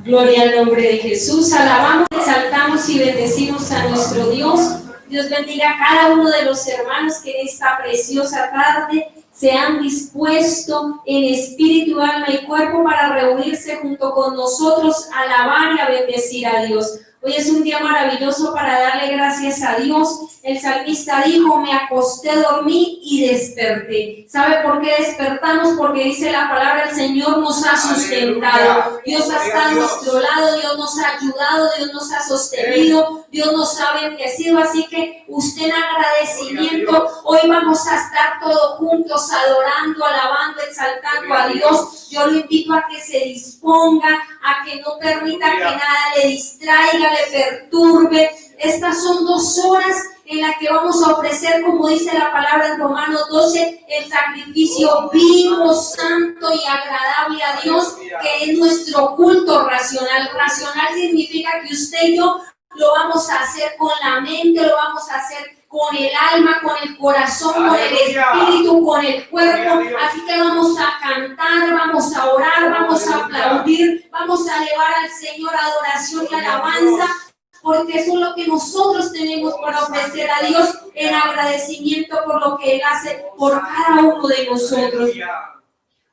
Gloria al nombre de Jesús. Alabamos, exaltamos y bendecimos a nuestro Dios. Dios bendiga a cada uno de los hermanos que en esta preciosa tarde se han dispuesto en espíritu, alma y cuerpo para reunirse junto con nosotros, a alabar y a bendecir a Dios. Hoy es un día maravilloso para darle gracias a Dios. El salmista dijo: me acosté, dormí y desperté. ¿Sabe por qué despertamos? Porque dice la palabra: el Señor nos ha sustentado. Dios ha estado a nuestro lado, Dios nos ha ayudado, Dios nos ha sostenido, Dios nos ha bendecido. Así que usted, en agradecimiento, hoy vamos a estar todos juntos adorando, alabando, exaltando a Dios. Yo lo invito a que se disponga, a que no permita que nada le distraiga, le perturbe. Estas son 2 horas en las que vamos a ofrecer, como dice la palabra en Romanos 12, el sacrificio vivo, santo y agradable a Dios, que es nuestro culto racional. Racional significa que usted y yo lo vamos a hacer con la mente, lo vamos a hacer con el alma, con el corazón, con el espíritu, con el cuerpo. Así que vamos a cantar, vamos a orar, vamos a aplaudir, vamos a elevar al Señor adoración y alabanza, porque eso es lo que nosotros tenemos para ofrecer a Dios en agradecimiento por lo que Él hace por cada uno de nosotros.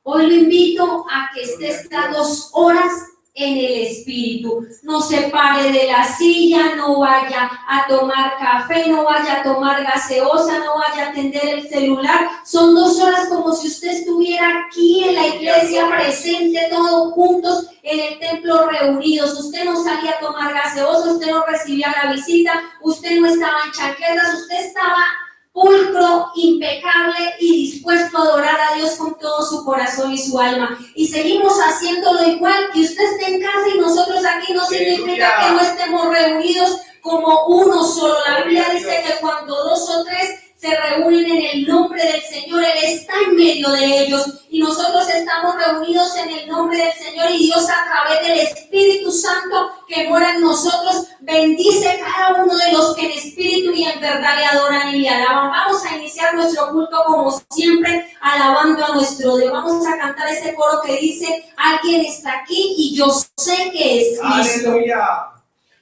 Hoy lo invito a que esté estas 2 horas en el espíritu. No se pare de la silla, no vaya a tomar café, no vaya a tomar gaseosa, no vaya a atender el celular. Son 2 horas como si usted estuviera aquí en la iglesia presente, todos juntos en el templo reunidos. Usted no salía a tomar gaseosa, usted no recibía la visita, usted no estaba en chancletas, usted estaba pulcro, impecable y dispuesto a adorar a Dios con todo su corazón y su alma. Y seguimos haciéndolo igual. Que usted esté en casa y nosotros aquí no significa que no estemos reunidos como uno solo. La Biblia dice que cuando 2 o 3 se reúnen en el nombre del Señor, Él está en medio de ellos. Y nosotros estamos reunidos en el nombre del Señor, y Dios, a través del Espíritu Santo que mora en nosotros, bendice cada uno de los que en espíritu y en verdad le adoran y le alaban. Vamos a iniciar nuestro culto como siempre, alabando a nuestro Dios. Vamos a cantar ese coro que dice: alguien está aquí y yo sé que es Cristo. Aleluya.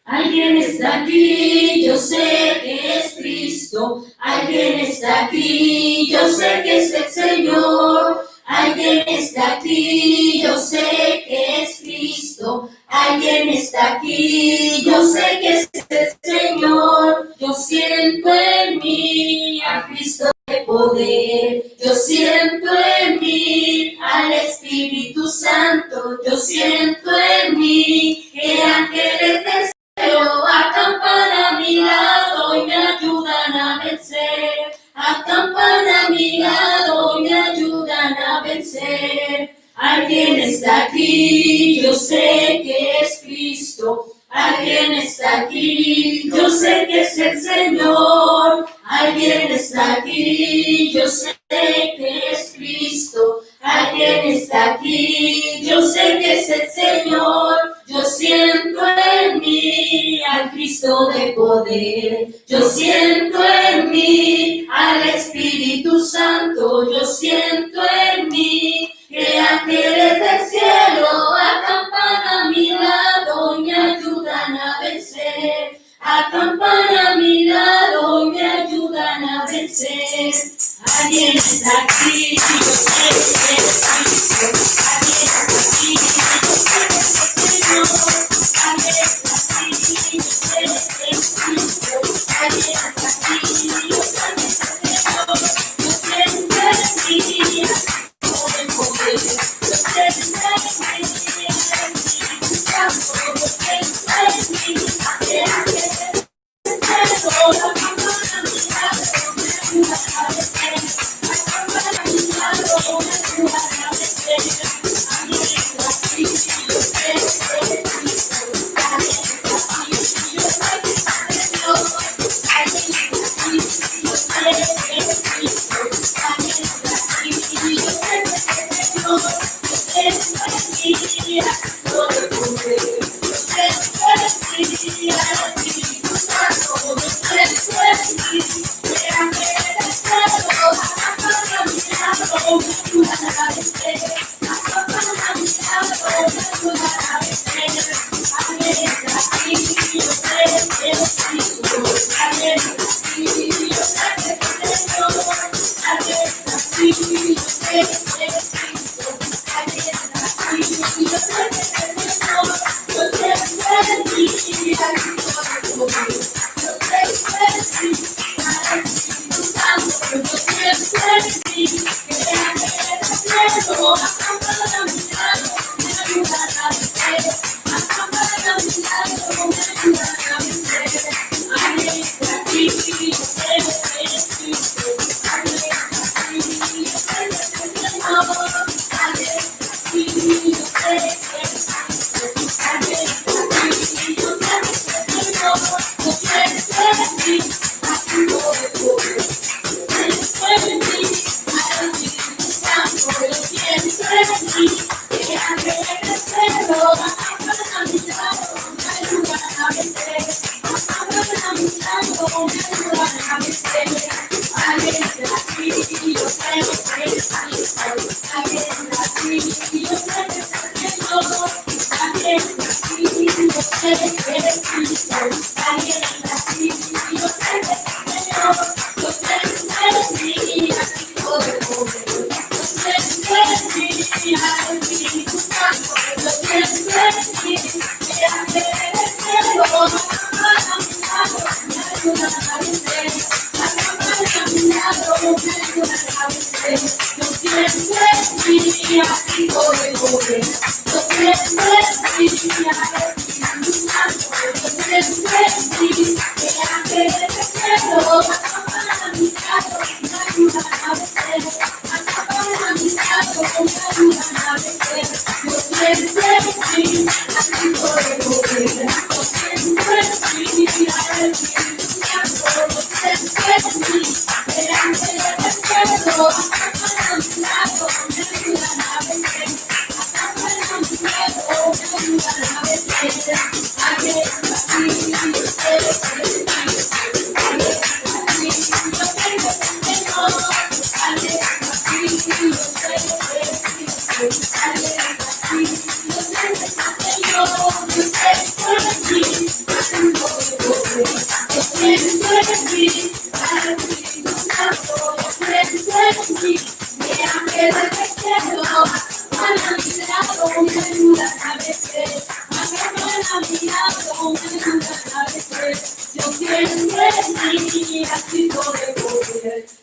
Alguien está aquí, yo sé que es Cristo. Alguien está aquí, yo sé que es el Señor. Alguien está aquí, yo sé que es Cristo. Alguien está aquí, yo sé que es el Señor. Yo siento en mí a Cristo de poder. Yo siento en mí al Espíritu Santo. Yo siento en mí que ángeles del acampan a mi lado y me ayudan a vencer. Acampan a mi lado y me ayudan a vencer. Alguien está aquí, yo sé que es Cristo. Alguien está aquí, yo sé que es el Señor. Alguien está aquí, yo sé que es Cristo. Alguien está aquí, yo sé que es el Señor. Yo siento en mí al Cristo de poder. Yo siento en mí al Espíritu Santo. Yo siento en mí que ángeles del cielo acampan a mi lado y me ayudan a vencer. Acampan a mi lado y me ayudan a vencer. Alguien está aquí, yo sé que es Cristo. Alguien está aquí, yo sé que es el Señor. Alguien está aquí, yo sé que es Cristo. Alguien está aquí, yo sé que es el Señor. Yo siento en mí el poder. Yo siento en mí el Espíritu Santo. Yo siento en mí que ángeles del cielo acampan a mi lado y me ayudan a vencer. Acampan a mi lado y me ayudan a vencer.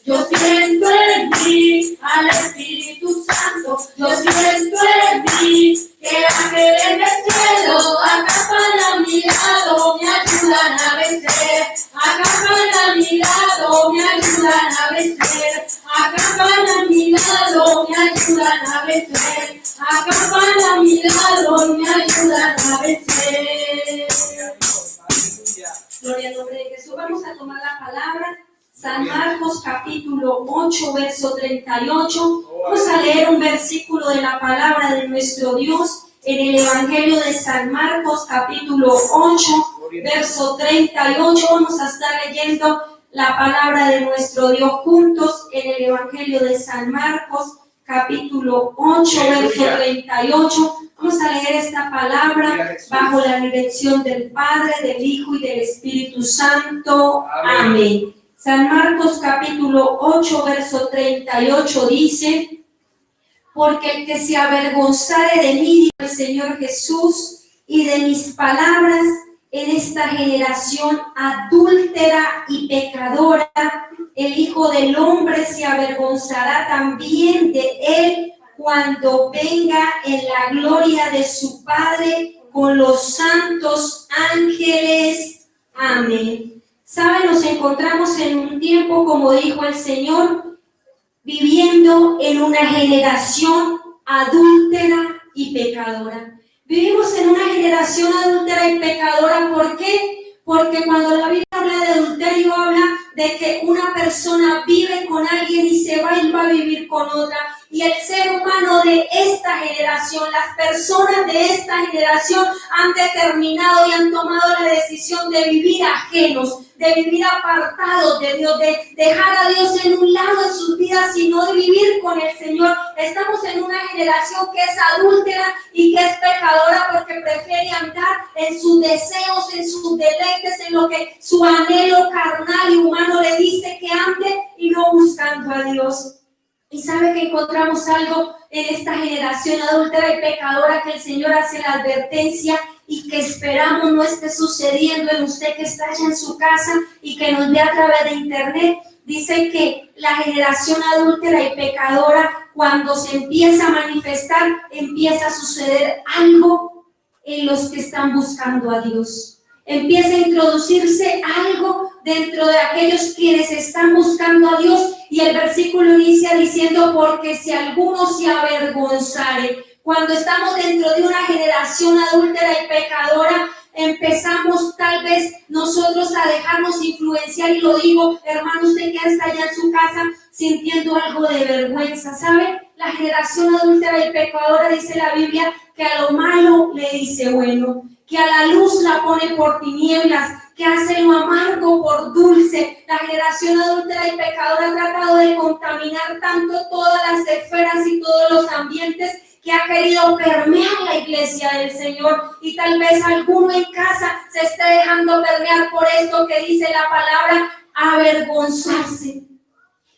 Yo siento en mí al Espíritu Santo, yo siento en mí que ángeles del cielo acampan a mi lado, me ayudan a vencer, acampan a mi lado, me ayudan a vencer, acampan a mi lado, me ayudan a vencer, acampan a mi lado, me ayudan a vencer. Gloria al nombre de Jesús. Vamos a tomar la palabra. San Marcos capítulo 8, verso 38. Vamos a leer un versículo de la palabra de nuestro Dios en el Evangelio de San Marcos capítulo 8, verso 38. Vamos a estar leyendo la palabra de nuestro Dios juntos en el Evangelio de San Marcos capítulo 8, verso 38. Vamos a leer esta palabra bajo la dirección del Padre, del Hijo y del Espíritu Santo. Amén. San Marcos capítulo 8, verso 38 dice: porque el que se avergonzare de mí, dijo el Señor Jesús, y de mis palabras en esta generación adúltera y pecadora, el Hijo del Hombre se avergonzará también de él cuando venga en la gloria de su Padre con los santos ángeles. Amén. ¿Saben? Nos encontramos en un tiempo, como dijo el Señor, viviendo en una generación adúltera y pecadora. Vivimos en una generación adúltera y pecadora, ¿por qué? Porque cuando la Biblia habla de adulterio, habla de que una persona vive con alguien y se va y va a vivir con otra. Y el ser humano de esta generación, las personas de esta generación han determinado y han tomado la decisión de vivir ajenos, de vivir apartados de Dios, de dejar a Dios en un lado en sus vidas, sino de vivir con el Señor. Estamos en una generación que es adúltera y que es pecadora porque prefiere andar en sus deseos, en sus deleites, en lo que su anhelo carnal y humano le dice que ande y no buscando a Dios. Y sabe que encontramos algo en esta generación adúltera y pecadora, que el Señor hace la advertencia y que esperamos no esté sucediendo en usted que está allá en su casa y que nos ve a través de internet. Dice que la generación adúltera y pecadora, cuando se empieza a manifestar, empieza a suceder algo en los que están buscando a Dios. Empieza a introducirse algo dentro de aquellos quienes están buscando a Dios, y el versículo inicia diciendo: porque si alguno se avergonzare. Cuando estamos dentro de una generación adúltera y pecadora, empezamos tal vez nosotros a dejarnos influenciar, y lo digo, hermano, usted que está allá en su casa sintiendo algo de vergüenza, ¿sabe? La generación adúltera y pecadora, dice la Biblia, que a lo malo le dice bueno, que a la luz la pone por tinieblas, que hace lo amargo por dulce. La generación adúltera y pecadora ha tratado de contaminar tanto todas las esferas y todos los ambientes, que ha querido permear la iglesia del Señor, y tal vez alguno en casa se esté dejando permear por esto que dice la palabra: avergonzarse.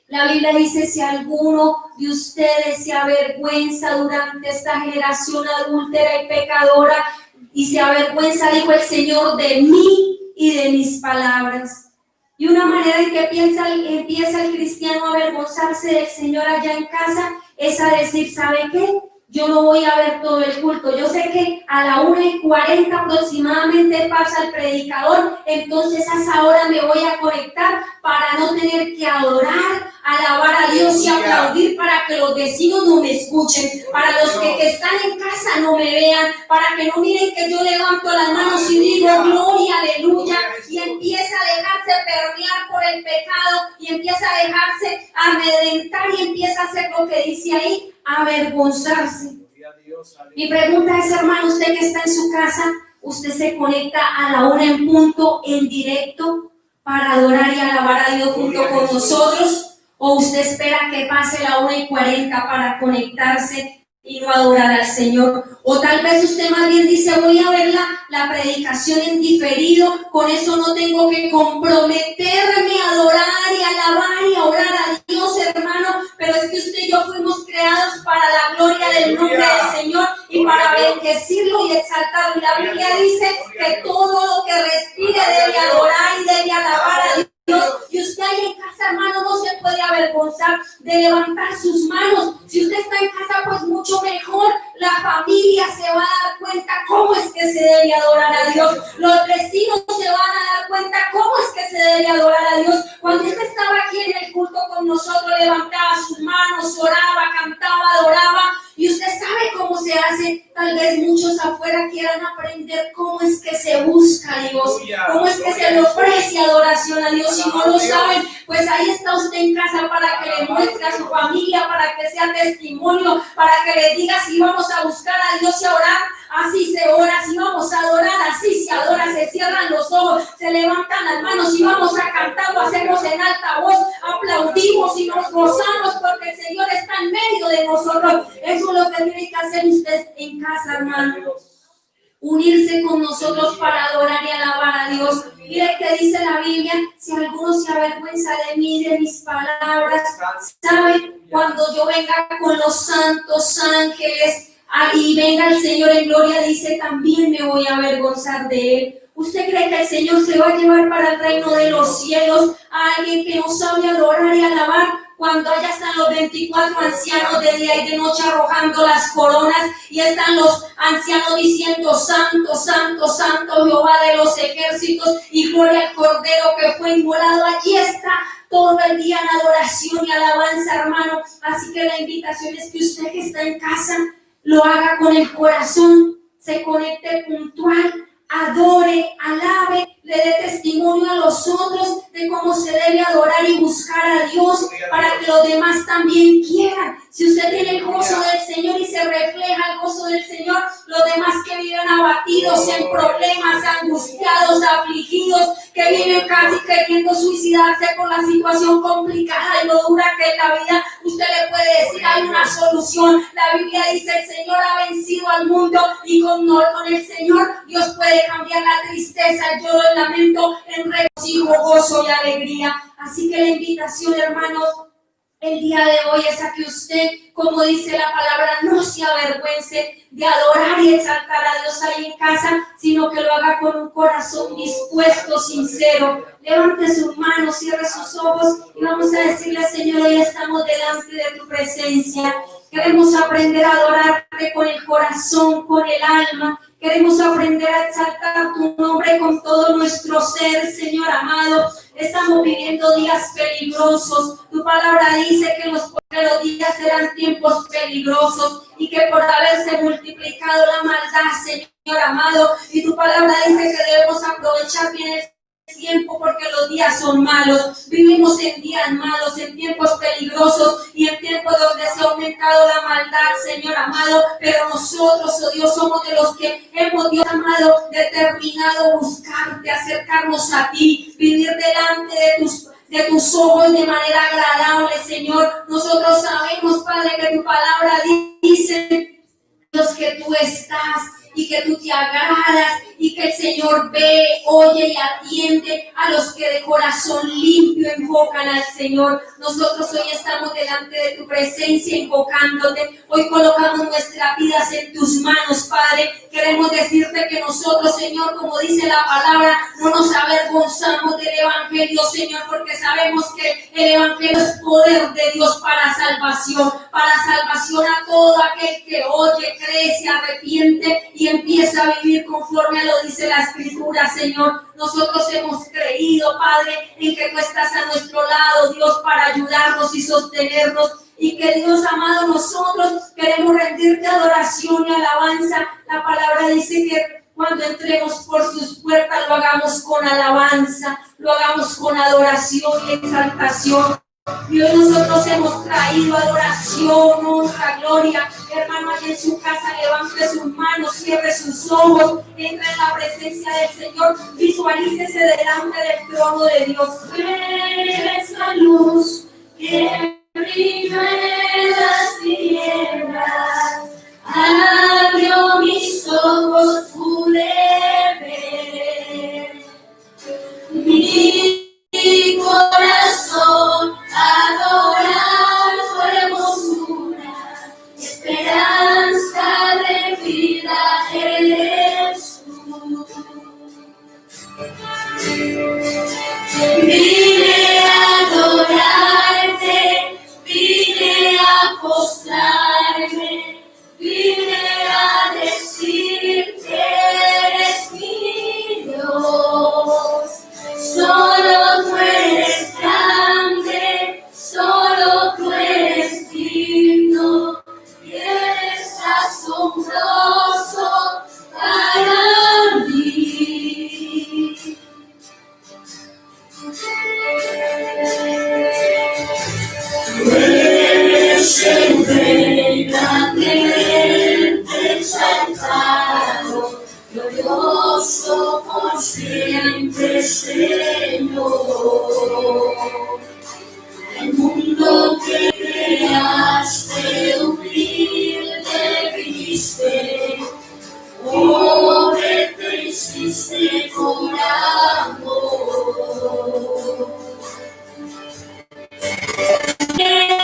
La Biblia dice: si alguno de ustedes se avergüenza durante esta generación adúltera y pecadora, y se avergüenza, dijo el Señor, de mí y de mis palabras. Y una manera en que empieza el cristiano a avergonzarse del Señor allá en casa es a decir: ¿sabe qué? Yo no voy a ver todo el culto. Yo sé que a la 1:40 aproximadamente pasa el predicador, entonces a esa hora me voy a conectar para no tener que adorar, alabar a Dios y aplaudir, para que los vecinos no me escuchen, para los que están en casa no me vean, para que no miren que yo levanto las manos y digo gloria, aleluya, y empieza a dejarse permear por el pecado, y empieza a dejarse amedrentar, y empieza a hacer lo que dice ahí: avergonzarse. Mi pregunta es, hermano, usted que está en su casa, ¿usted se conecta a la 1 en punto en directo para adorar y alabar a Dios junto con nosotros? ¿O usted espera que pase la 1:40 para conectarse y no adorar al Señor? O tal vez usted más bien dice: voy a ver la predicación en diferido, con eso no tengo que comprometerme a adorar y alabar y a orar a Dios, hermano. Pero es que usted y yo fuimos creados para la gloria del nombre del Señor y para bendecirlo y exaltarlo. Y la Biblia dice que todo lo que respire debe adorar y debe alabar a Dios. Y usted ahí en casa, hermano, no se puede avergonzar de levantar sus manos. Si usted está en casa, pues mucho mejor. La familia se va a dar cuenta cómo es que se debe adorar a Dios. Los vecinos se van a dar cuenta cómo es que se debe adorar a Dios. Cuando usted estaba aquí en el culto con nosotros, levantaba sus manos, oraba, cantaba, adoraba. Y usted sabe cómo se hace. Tal vez muchos afuera quieran aprender cómo es que se busca a Dios, cómo es que se le ofrece adoración a Dios. Si no lo saben, pues ahí está usted en casa para que le muestre a su familia, para que sea testimonio, para que le diga: si vamos a buscar a Dios y a orar, así se ora. Si vamos a adorar, así se adora. Se cierran los ojos, se levantan las manos. Si vamos a cantar, lo hacemos en alta voz, aplaudimos y nos gozamos porque el Señor está en medio de nosotros. Eso es lo que tiene que hacer usted en casa, hermano. Unirse con nosotros para adorar y alabar a Dios. Mire que dice la Biblia: si alguno se avergüenza de mí y de mis palabras, ¿sabe? Cuando yo venga con los santos ángeles y venga el Señor en gloria, dice: también me voy a avergonzar de él. ¿Usted cree que el Señor se va a llevar para el reino de los cielos a alguien que no sabe adorar y alabar? Cuando allá están los 24 ancianos de día y de noche arrojando las coronas, y están los ancianos diciendo: santo, santo, santo Jehová de los ejércitos, y gloria al Cordero que fue inmolado. Allí está todo el día en adoración y alabanza, hermano. Así que la invitación es que usted que está en casa lo haga con el corazón, se conecte puntual, adore, alabe, le dé testimonio a los otros de cómo se debe adorar y buscar a Dios, para que los demás también quieran. Si usted tiene el gozo del Señor y se refleja el gozo del Señor, los demás que viven abatidos, en problemas, angustiados, afligidos, que viven casi queriendo suicidarse por la situación complicada y lo dura que es la vida, usted le puede decir: hay una solución. La Biblia dice: el Señor ha vencido al mundo, y con el Señor Dios puede cambiar la tristeza, el lloro, el lamento en regocijo, gozo y alegría. Así que la invitación, hermanos, el día de hoy es a que usted, como dice la palabra, no se avergüence de adorar y exaltar a Dios ahí en casa, sino que lo haga con un corazón dispuesto, sincero. Levante sus manos, cierre sus ojos y vamos a decirle: Señor, hoy estamos delante de tu presencia. Queremos aprender a adorarte con el corazón, con el alma. Queremos aprender a exaltar tu nombre con todo nuestro ser, Señor amado. Estamos viviendo días peligrosos. Tu palabra dice que los días serán tiempos peligrosos y que por haberse multiplicado la maldad, Señor amado, y tu palabra dice que debemos aprovechar bien el tiempo porque los días son malos. Vivimos en días malos, en tiempos peligrosos y en tiempos donde se ha aumentado la maldad, Señor amado, pero nosotros, oh Dios, somos de los que hemos, Dios amado, determinado buscarte, acercarnos a ti, vivir delante de tus ojos de manera agradable, Señor. Nosotros sabemos, Padre, que tu palabra dice los que tú estás y que tú te agradas y que el Señor ve, oye y atiende a los que de corazón limpio invocan al Señor. Nosotros hoy estamos delante de tu presencia invocándote. Hoy colocamos nuestras vidas en tus manos, Padre. Queremos decirte que nosotros, Señor, como dice la palabra, no nos avergonzamos del Evangelio, Señor, porque sabemos que el Evangelio es poder de Dios para salvación a todo aquel que oye, cree, se arrepiente y empieza a vivir conforme a lo dice la Escritura, Señor. Nosotros hemos creído, Padre, en que tú estás a nuestro lado, Dios, para ayudarnos y sostenernos. Y que Dios amado, nosotros queremos rendirte adoración y alabanza. La palabra dice que cuando entremos por sus puertas lo hagamos con alabanza, lo hagamos con adoración y exaltación. Y hoy nosotros hemos traído adoración, honra, gloria. Hermano, allí en su casa levante sus manos, cierre sus ojos, entre en la presencia del Señor, visualícese delante del trono de Dios. Eres la luz que brilla en las tinieblas, abrió mis ojos, pude ver. Mi corazón adorar tu hermosura, esperanza de vida eres tú. Vine a adorarte, vine a postrarme, vine a decir que eres mi Dios. Solo tú eres grande, solo tú eres digno, y eres asombroso para mí. Tú eres el Rey grandemente exaltado, glorioso por siempre, Señor. El mundo que creaste, humilde viste, pobre te hiciste por amor.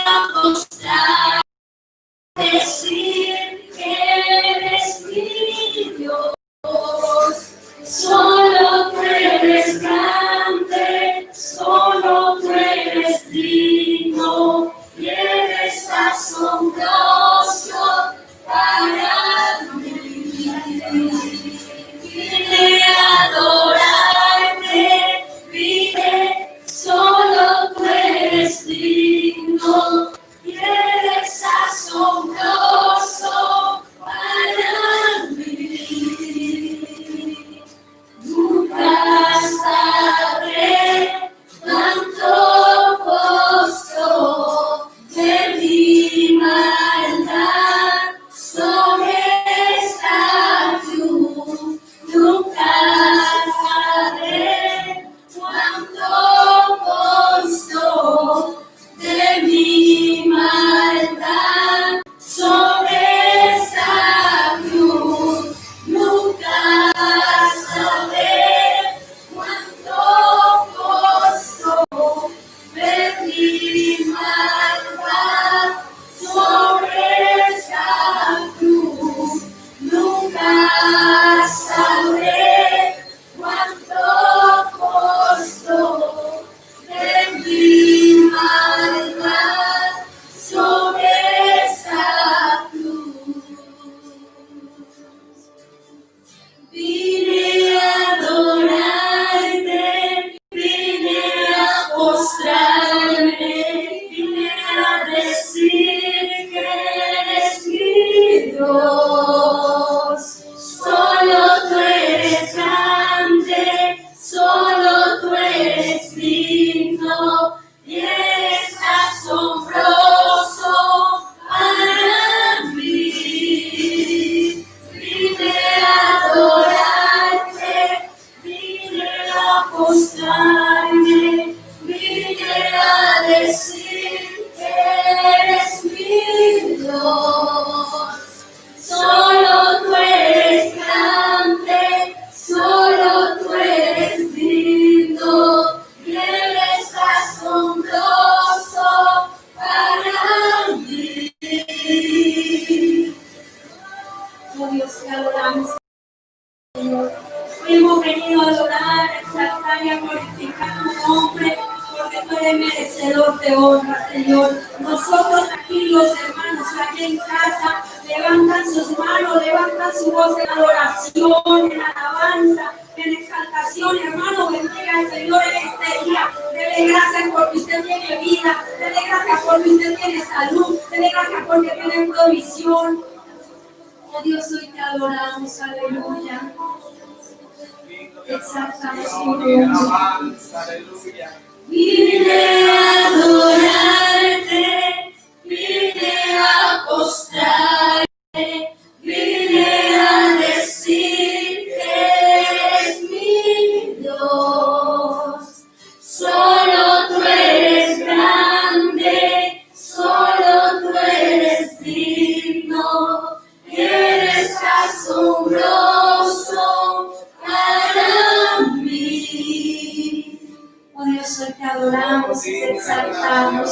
A mostrar, decir que eres mi Dios. Solo tú eres grande, solo tú eres digno, y eres asombroso para mí. Vine a adorarte, vine, solo tú eres digno, y eres asombroso para mí. Nunca sabré cuánto costó de mi maldad sobre te honra, Señor. Nosotros aquí, los hermanos, aquí en casa, levantan sus manos, levantan su voz en adoración, en alabanza, en exaltación. Hermano, bendiga al Señor en este día. Dele gracias porque usted tiene vida. Dele gracias porque usted tiene salud. Dele gracias porque tiene provisión. Oh Dios, hoy te adoramos, aleluya. Exaltamos tu nombre. Vine a adorarte, vine a postrarte, vine a decir que eres mi Dios. Solo tú eres grande, solo tú eres digno, eres asombroso para mí. Oh Dios, hoy te adoramos y te exaltamos.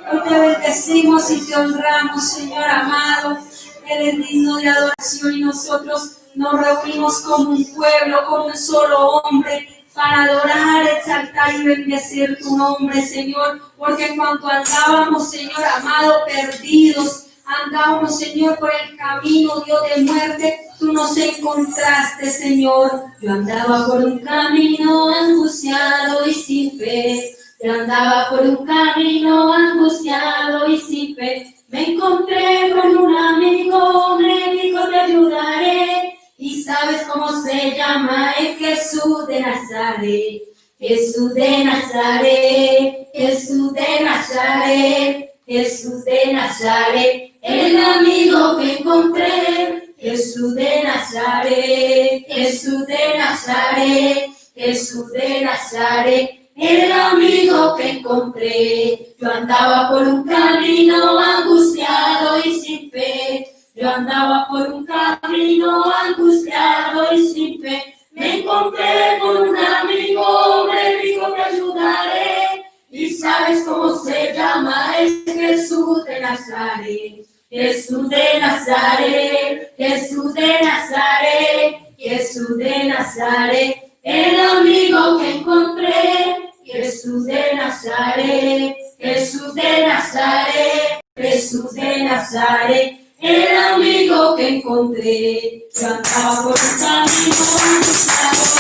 Hoy te bendecimos y te honramos, Señor amado. Eres digno de adoración y nosotros nos reunimos como un pueblo, como un solo hombre, para adorar, exaltar y bendecir tu nombre, Señor. Porque en cuanto andábamos, Señor amado, perdidos, andábamos, Señor, por el camino, Dios de muerte, tú nos encontraste, Señor. Yo andaba por un camino angustiado y sin fe. Yo andaba por un camino angustiado y sin fe. Me encontré con un amigo, me dijo te ayudaré. Y sabes cómo se llama, es Jesús de Nazaret. Jesús de Nazaret, Jesús de Nazaret, Jesús de Nazaret. El amigo que encontré, Jesús de Nazaret, Jesús de Nazaret, Jesús de Nazaret. El amigo que encontré. Yo andaba por un camino angustiado y sin fe. Yo andaba por un camino angustiado y sin fe. Me encontré con un amigo, me dijo te ayudaré. Y sabes cómo se llama, es Jesús de Nazaret. Jesús de Nazaret, Jesús de Nazaret, Jesús de Nazaret. El amigo que encontré, Jesús de Nazaret, Jesús de Nazaret, Jesús de Nazaret. El amigo que encontré. Yo andaba por un camino angustiado,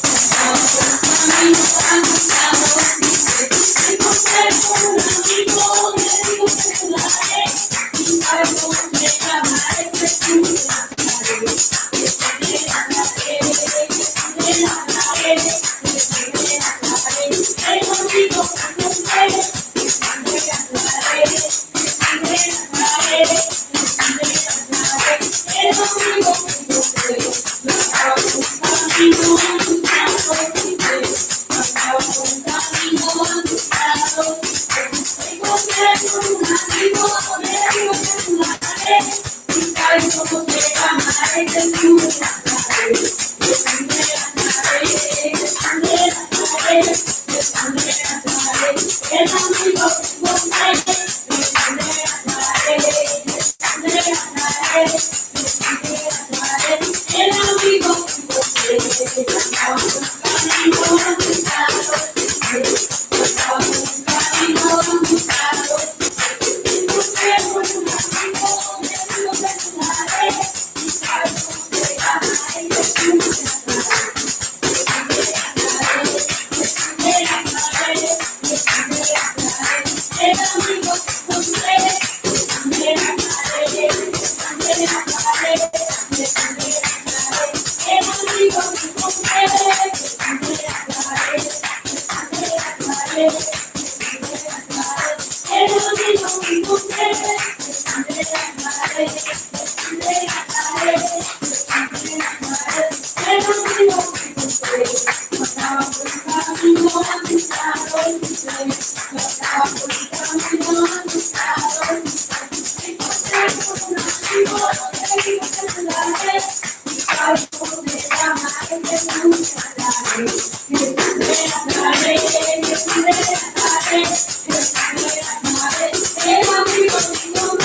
andaba por un camino angustiado, me encontré con un amigo, me dijo te ayudaré. Y sabes cómo se llama, es Jesús de Nazaret. El amigo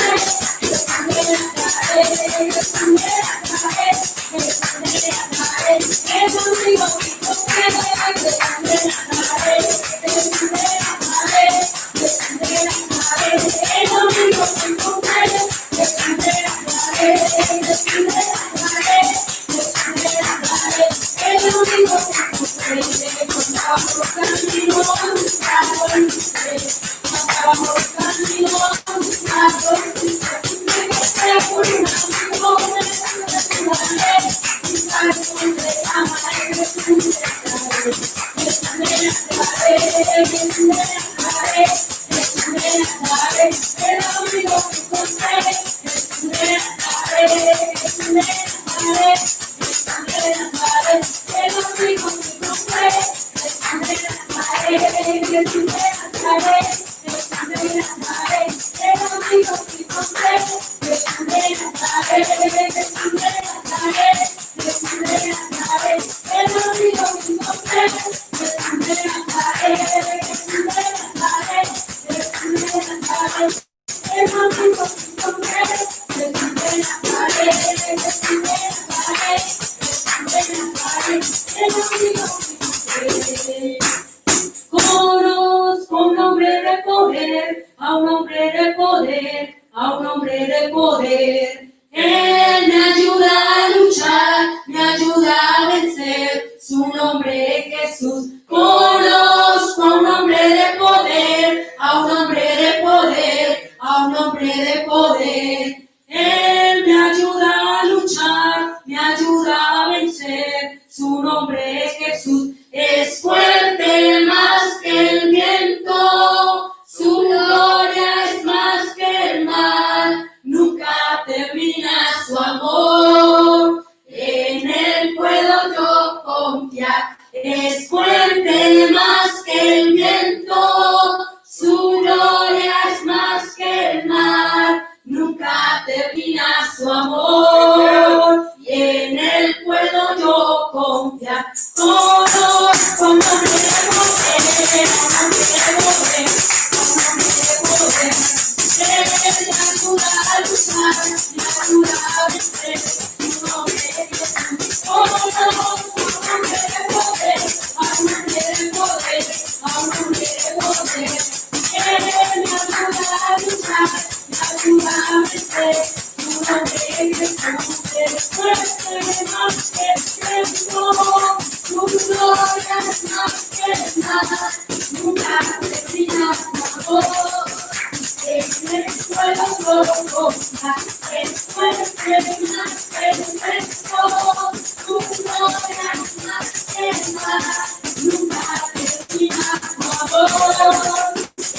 a un hombre de poder. Él me ayuda a luchar, me ayuda a vencer, su nombre es Jesús. Conozco a un hombre de poder, a un hombre de poder, a un hombre de poder. Él me ayuda a luchar, me ayuda a vencer, su nombre es Jesús. Es fuerte más que el viento, su gloria es más que el mar, nunca termina su amor, en él puedo yo confiar. Es fuerte más que el viento, su gloria es más que el mar, nunca termina su amor, y en él puedo yo confiar. Conozco un hombre de poder, un hombre de poder, un hombre de poder. Él me ayuda a luchar, me ayuda a vencer, su nombre es Jesús. Conozco un hombre de poder, a un hombre de poder, a un hombre de poder. Él me ayuda a luchar, me ayuda a vencer, su nombre es Jesús. Es fuerte más que el viento, su gloria es más que el mar, nunca termina su amor, en él puedo yo confiar. Es fuerte más que el viento, su gloria es más que el mar, nunca termina su amor,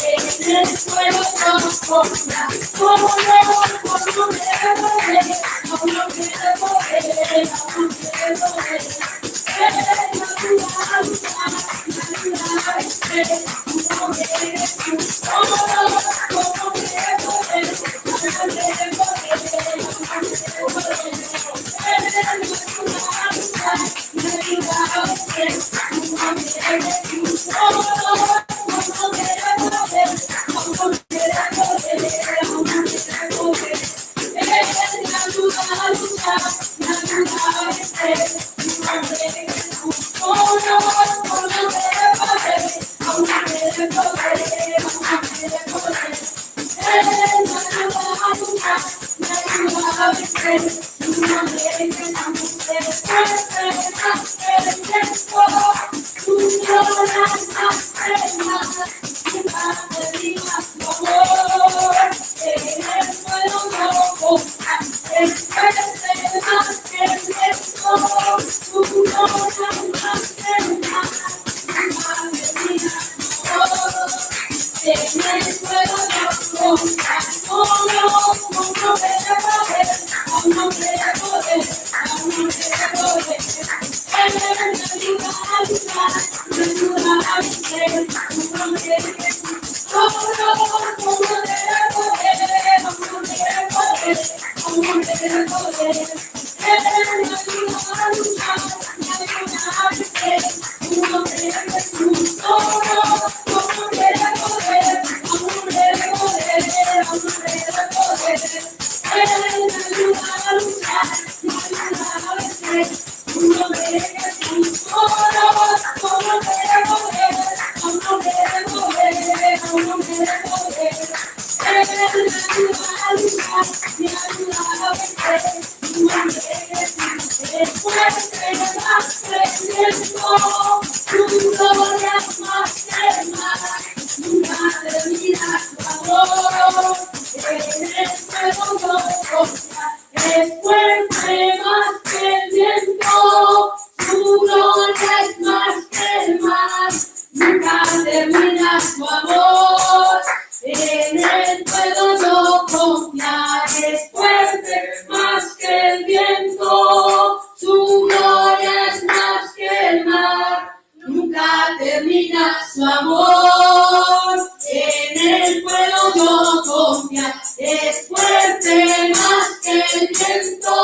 en él puedo yo confiar. Como no me poder, no me poder, no me poder. Él me ayuda a luchar, me ayuda a vencer, su nombre es Jesús. Como no me poder, no me poder. Él me ayuda a luchar, me ayuda a vencer, su nombre es Jesús. Como no me poder, no me poder. Él me ayuda a luchar, me ayuda a vencer, su nombre es Jesús. Conozco un hombre de poder, a un hombre de poder, a un hombre de poder. Él me ayuda a luchar, me ayuda a vencer, su nombre es Jesús. Es fuerte más que el viento, su gloria es más que el mar, nunca termina su amor, en él puedo yo confiar. Es fuerte más que el viento, su gloria es más que el mar, nunca termina su amor, en él puedo yo confiar. Conozco un hombre de poder, a un hombre de poder, a un hombre de poder. Él me ayuda a luchar, me ayuda a vencer, su nombre es Jesús. Conozco un hombre de poder, a un hombre de poder, a un hombre de poder. Él me ayuda a luchar, me ayuda a vencer, su nombre es Jesús. Conozco un hombre de poder, a un hombre de poder, a un hombre de poder. Él me ayuda a luchar, me ayuda a vencer, su nombre es Jesús. Conozco un hombre de poder, a un hombre de poder, a un hombre de poder. Él me ayuda a luchar, me ayuda a vencer, su nombre es Jesús. Es fuerte más que el viento, su gloria es más que el mar, nunca termina su amor, en él puedo yo confiar. Es fuerte más que el viento, su gloria es más que el mar, nunca termina su amor, en él puedo yo confiar. Es fuerte más que el viento, su gloria es más que el mar, nunca termina su amor, en él puedo yo confiar. Es fuerte más que el viento,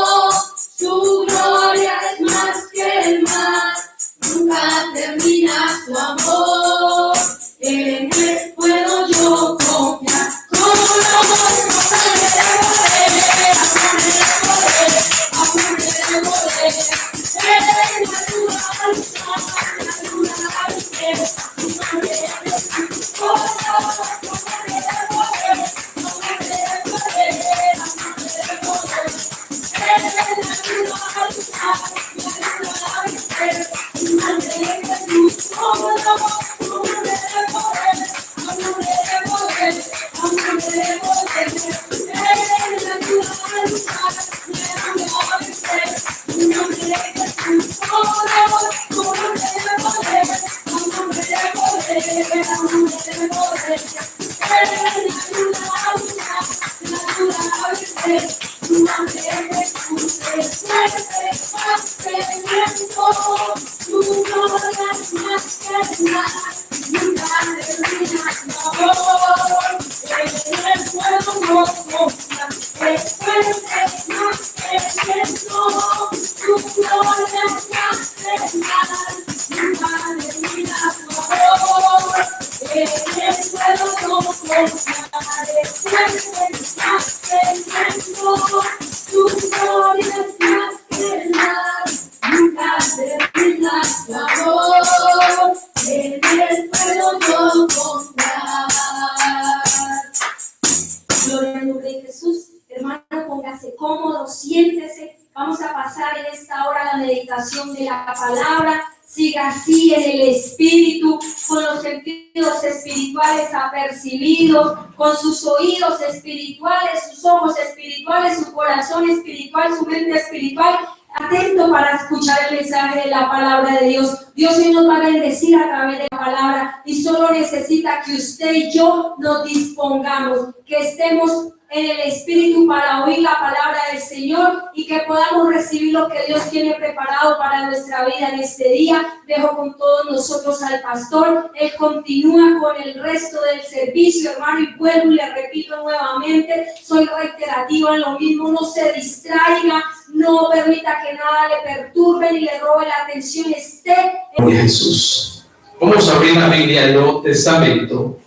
Gloria al nombre de Jesús. Hermano, póngase cómodo, siéntese. Vamos a pasar en esta hora la meditación de la palabra. Siga así en el espíritu, con los sentidos espirituales apercibidos, con sus oídos espirituales, sus ojos espirituales, su corazón espiritual, su mente espiritual, atento para escuchar el mensaje de la palabra de Dios. Dios hoy nos va a bendecir a través de la palabra y solo necesita que usted y yo nos dispongamos, que estemos en el espíritu para oír la palabra del Señor y que podamos recibir lo que Dios tiene preparado para nuestra vida en este día. Dejo con todos nosotros al pastor. Él continúa con el resto del servicio, hermano, y vuelvo y le repito nuevamente, soy reiterativa en lo mismo, no se distraiga, no permita que nada le perturbe ni le robe la atención, esté en Jesús. Vamos a abrir la Biblia del Nuevo Testamento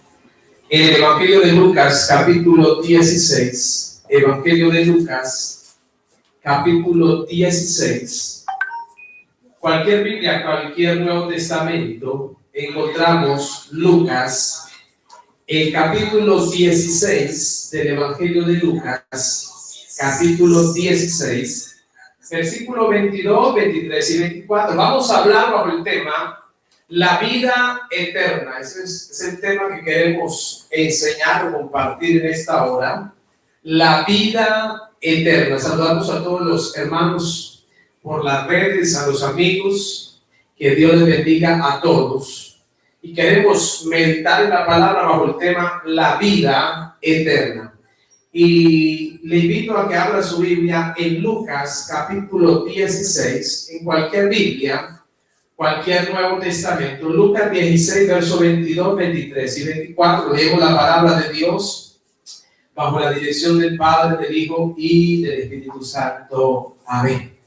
en el Evangelio de Lucas, capítulo 16. Evangelio de Lucas, capítulo 16. Cualquier Biblia, cualquier Nuevo Testamento, encontramos Lucas, el capítulo 16 del Evangelio de Lucas, capítulo 16, versículo 22, 23 y 24. Vamos a hablar bajo el tema la vida eterna. Ese es el tema que queremos enseñar o compartir en esta hora. La vida eterna. Saludamos a todos los hermanos por las redes, a los amigos. Que Dios les bendiga a todos. Y queremos meditar en la palabra bajo el tema la vida eterna. Y le invito a que abra su Biblia en Lucas capítulo 16, en cualquier Biblia, cualquier Nuevo Testamento. Lucas 16, verso 22, 23 y 24. Leemos la palabra de Dios bajo la dirección del Padre, del Hijo y del Espíritu Santo. Amén.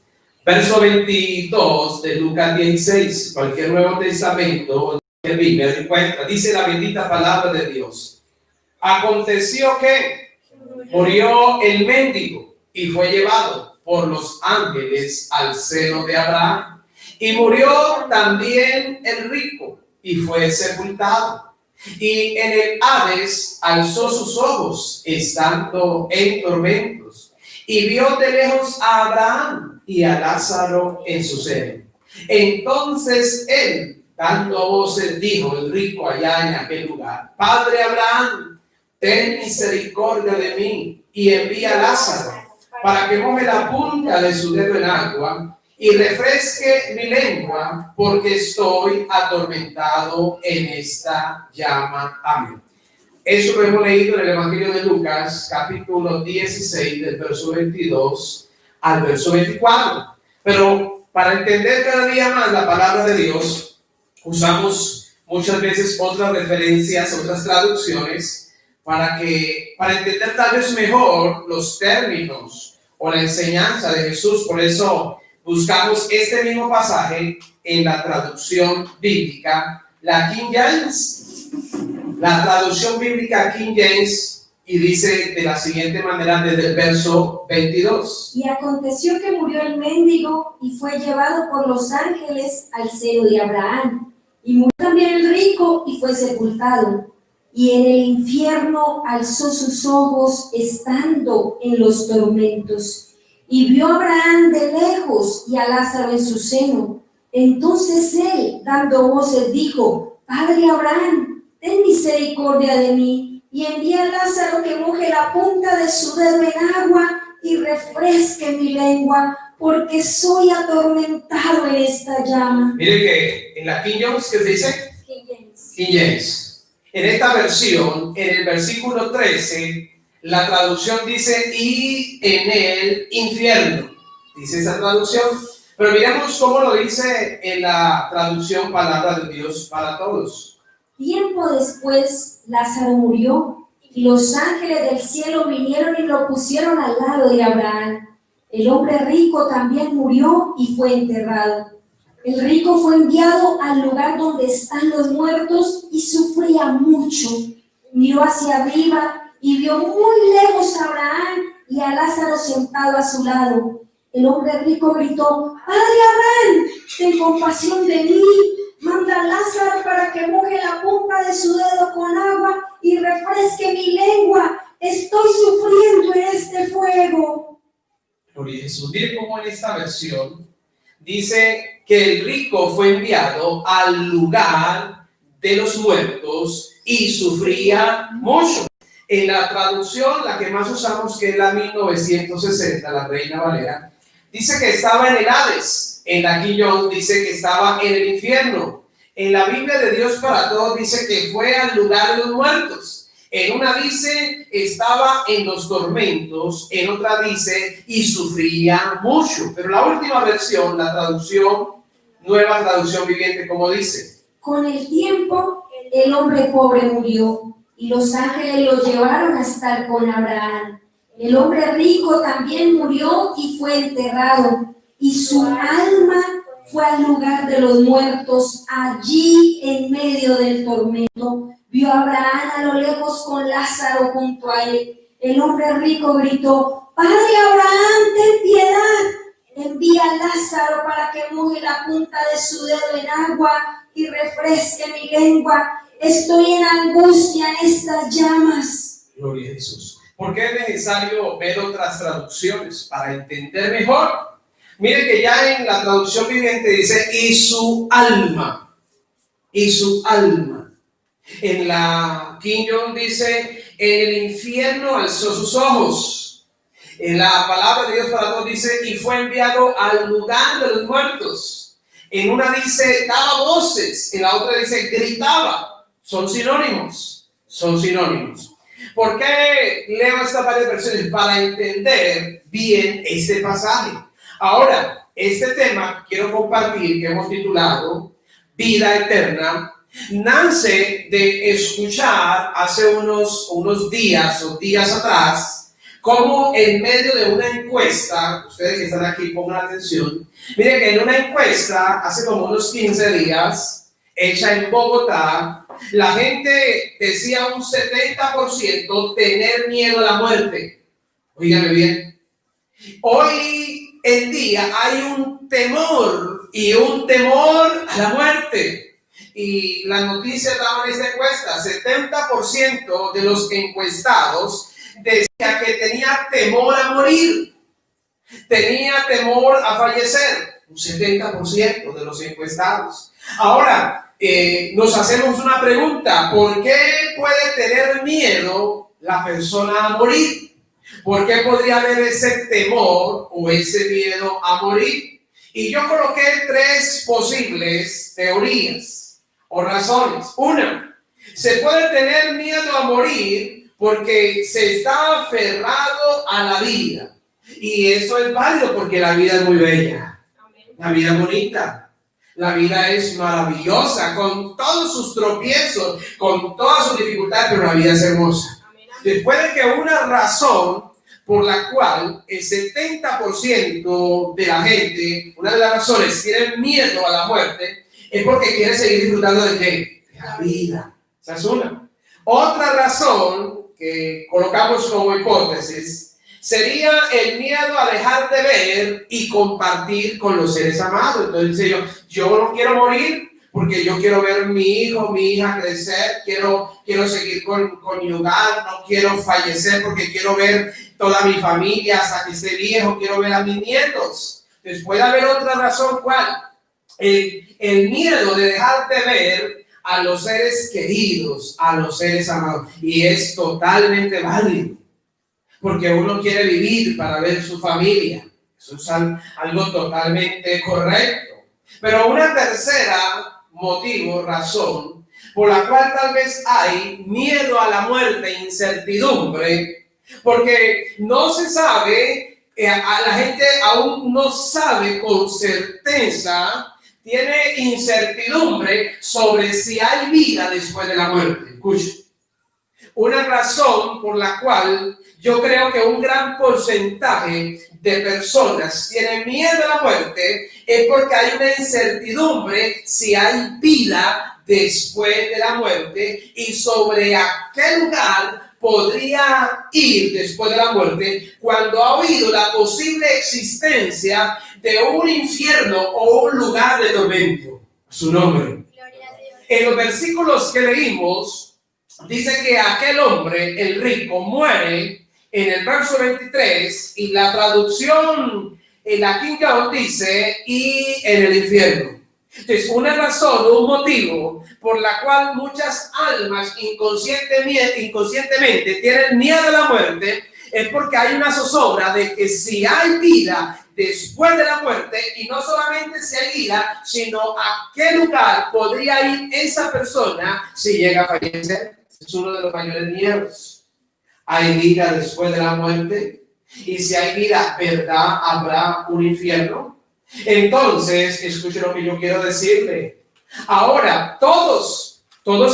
Verso 22 de Lucas 16, cualquier Nuevo Testamento, cualquier Biblia se encuentra. Dice la bendita palabra de Dios. Aconteció que murió el mendigo y fue llevado por los ángeles al seno de Abraham. Y murió también el rico y fue sepultado. Y en el Hades alzó sus ojos, estando en tormentos, y vio de lejos a Abraham y a Lázaro en su seno. Entonces él, dando voces, dijo el rico allá en aquel lugar: Padre Abraham, ten misericordia de mí y envía a Lázaro para que moje la punta de su dedo en agua y refresque mi lengua, porque estoy atormentado en esta llama. Amén. Eso lo hemos leído en el Evangelio de Lucas, capítulo 16, del verso 22 al verso 24. Pero para entender cada día más la palabra de Dios, usamos muchas veces otras referencias, otras traducciones, para entender tal vez mejor los términos o la enseñanza de Jesús. Por eso buscamos este mismo pasaje en la traducción bíblica, la King James, la traducción bíblica King James, y dice de la siguiente manera desde el verso 22. Y aconteció que murió el mendigo y fue llevado por los ángeles al seno de Abraham. Y murió también el rico y fue sepultado. Y en el infierno alzó sus ojos, estando en los tormentos. y vio a Abraham de lejos y a Lázaro en su seno. Entonces él, dando voces, dijo: Padre Abraham, ten misericordia de mí, y envía a Lázaro que moje la punta de su dedo en agua y refresque mi lengua, porque soy atormentado en esta llama. Mire que en la King James, ¿qué dice? King James. En esta versión, en el versículo 13, la traducción dice: y en el infierno. Dice esa traducción. Pero miremos cómo lo dice en la traducción Palabra de Dios para Todos. Tiempo después, Lázaro murió, y los ángeles del cielo vinieron y lo pusieron al lado de Abraham. El hombre rico también murió y fue enterrado. El rico fue enviado al lugar donde están los muertos y sufría mucho. Miró hacia arriba y vio muy lejos a Abraham y a Lázaro sentado a su lado. El hombre rico gritó: Padre Abraham, ten compasión de mí. Manda a Lázaro para que moje la punta de su dedo con agua y refresque mi lengua. Estoy sufriendo en este fuego. Gloria a Jesús. Mire cómo en esta versión dice que el rico fue enviado al lugar de los muertos y sufría mucho. En la traducción, la que más usamos, que es la 1960, la Reina Valera, dice que estaba en el Hades. En la King James dice que estaba en el infierno. En la Biblia de Dios para Todos dice que fue al lugar de los muertos. En una dice estaba en los tormentos, en otra dice y sufría mucho. Pero la última versión, la traducción, Nueva Traducción Viviente, como dice: con el tiempo, el hombre pobre murió y los ángeles lo llevaron a estar con Abraham. El hombre rico también murió y fue enterrado, y su alma fue al lugar de los muertos. Allí, en medio del tormento, vio a Abraham a lo lejos con Lázaro junto a él. El hombre rico gritó: Padre Abraham, ten piedad. Envía a Lázaro para que moje la punta de su dedo en agua y refresque mi lengua. Estoy en angustia en estas llamas. Gloria a Jesús. ¿Por qué es necesario ver otras traducciones para entender mejor? Mire que ya en la traducción viviente dice: y su alma. Y su alma. En la King James dice: en el infierno alzó sus ojos. En la Palabra de Dios para Todos dice: y fue enviado al lugar de los muertos. En una dice: daba voces. En la otra dice: gritaba. Son sinónimos. Son sinónimos. ¿Por qué leo estas varias versiones? Para entender bien este pasaje. Ahora, este tema quiero compartir, que hemos titulado Vida Eterna, nace de escuchar hace unos días o días atrás, como en medio de una encuesta, ustedes que están aquí pongan atención, miren que en una encuesta hace como unos 15 días, hecha en Bogotá, la gente decía un 70% tener miedo a la muerte. Oígame bien. Hoy en día hay un temor a la muerte. Y las noticias daban esta encuesta: 70% de los encuestados decía que tenía temor a morir, tenía temor a fallecer. Un 70% de los encuestados. Ahora, nos hacemos una pregunta: ¿por qué puede tener miedo la persona a morir? ¿Por qué podría haber ese temor o ese miedo a morir? Y yo coloqué 3 posibles teorías o razones. Una, se puede tener miedo a morir porque se está aferrado a la vida. Y eso es válido porque la vida es muy bella. La vida es bonita. La vida es maravillosa, con todos sus tropiezos, con todas sus dificultades, pero la vida es hermosa. Después de que una razón por la cual el 70% de la gente, una de las razones, tiene miedo a la muerte, es porque quiere seguir disfrutando de ¿qué? De la vida. Esa es una. Otra razón que colocamos como hipótesis sería el miedo a dejar de ver y compartir con los seres amados. Entonces dice yo no quiero morir porque yo quiero ver mi hijo, mi hija crecer, quiero seguir conyugar, no quiero fallecer porque quiero ver toda mi familia hasta que esté viejo, quiero ver a mis nietos. Entonces puede haber otra razón, ¿cuál? El miedo de dejar de ver a los seres queridos, a los seres amados, y es totalmente válido, porque uno quiere vivir para ver su familia. Eso es algo totalmente correcto. Pero una tercera razón, por la cual tal vez hay miedo a la muerte, incertidumbre, porque no se sabe, a la gente aún no sabe con certeza, tiene incertidumbre sobre si hay vida después de la muerte. Escucha. Una razón por la cual yo creo que un gran porcentaje de personas tienen miedo a la muerte es porque hay una incertidumbre si hay vida después de la muerte y sobre a qué lugar podría ir después de la muerte cuando ha oído la posible existencia de un infierno o un lugar de tormento. Su nombre. En los versículos que leímos, dice que aquel hombre, el rico, muere en el verso 23 y la traducción en la King James dice, y en el infierno. Entonces, una razón o un motivo por la cual muchas almas inconscientemente tienen miedo a la muerte es porque hay una zozobra de que si hay vida después de la muerte, y no solamente si hay vida, sino a qué lugar podría ir esa persona si llega a fallecer. Es uno de los mayores miedos. ¿Hay vida después de la muerte? Y si hay vida, ¿verdad? ¿Habrá un infierno? Entonces, escuche lo que yo quiero decirle. Ahora, todos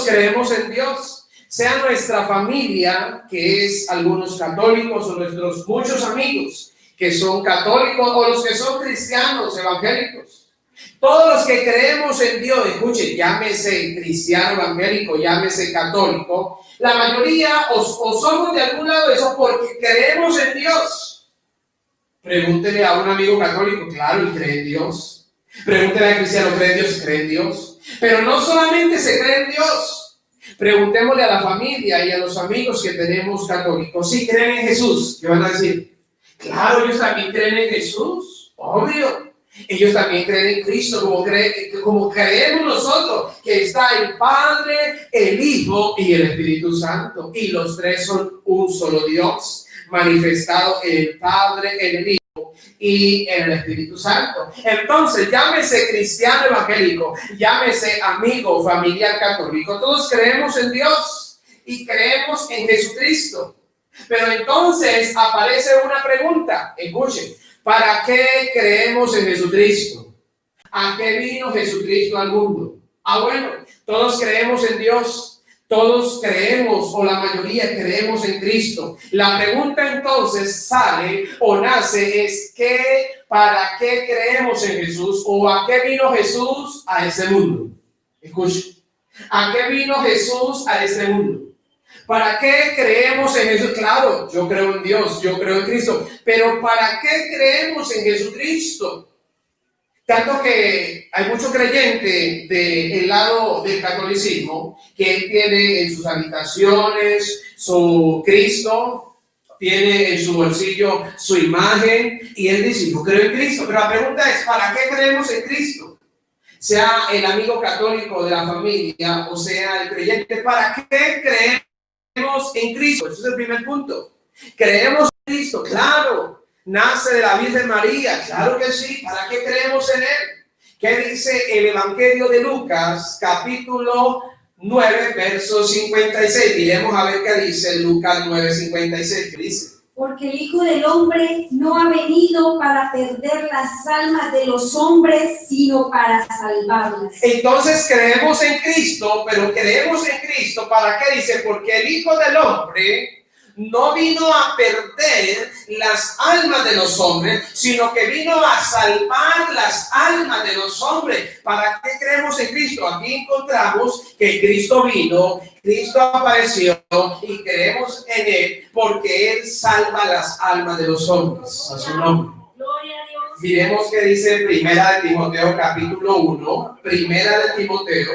creemos en Dios. Sea nuestra familia, que es algunos católicos, o nuestros muchos amigos que son católicos, o los que son cristianos, evangélicos. Todos los que creemos en Dios, escuche, llámese cristiano, evangélico, llámese católico, la mayoría o somos de algún lado de eso porque creemos en Dios. Pregúntele a un amigo católico, claro, él cree en Dios. Pregúntele a cristiano, ¿cree en Dios? Cree en Dios. Pero no solamente se cree en Dios. Preguntémosle a la familia y a los amigos que tenemos católicos, ¿sí creen en Jesús? ¿Qué van a decir? Claro, ellos también creen en Jesús, obvio. Ellos también creen en Cristo, como creemos nosotros, que está el Padre, el Hijo y el Espíritu Santo. Y los tres son un solo Dios, manifestado en el Padre, en el Hijo y en el Espíritu Santo. Entonces, llámese cristiano evangélico, llámese amigo, familiar católico, todos creemos en Dios y creemos en Jesucristo. Pero entonces aparece una pregunta, escuchen, ¿para qué creemos en Jesucristo? ¿A qué vino Jesucristo al mundo? Bueno, todos creemos en Dios, todos creemos, o la mayoría creemos en Cristo. La pregunta entonces sale o nace es ¿para qué creemos en Jesús? ¿O a qué vino Jesús a este mundo? Escuchen, ¿a qué vino Jesús a este mundo? ¿Para qué creemos en Jesús? Claro, yo creo en Dios, yo creo en Cristo, pero ¿para qué creemos en Jesucristo? Tanto que hay mucho creyente del lado del catolicismo que él tiene en sus habitaciones su Cristo, tiene en su bolsillo su imagen y él dice, yo creo en Cristo, pero la pregunta es, ¿para qué creemos en Cristo? Sea el amigo católico de la familia o sea el creyente, ¿para qué creemos en Cristo? Ese es el primer punto. Creemos en Cristo, claro. Nace de la Virgen María, claro que sí. ¿Para qué creemos en él? ¿Qué dice el Evangelio de Lucas, capítulo 9, verso 56? Miremos a ver qué dice Lucas 9, 56. ¿Qué dice? Porque el Hijo del Hombre no ha venido para perder las almas de los hombres, sino para salvarlas. Entonces creemos en Cristo, pero creemos en Cristo, ¿para qué? Dice, porque el Hijo del Hombre no vino a perder las almas de los hombres, sino que vino a salvar las almas de los hombres. ¿Para qué creemos en Cristo? Aquí encontramos que Cristo vino, Cristo apareció y creemos en él porque él salva las almas de los hombres. A su nombre. Gloria a Dios. Miremos qué dice Primera de Timoteo capítulo 1, Primera de Timoteo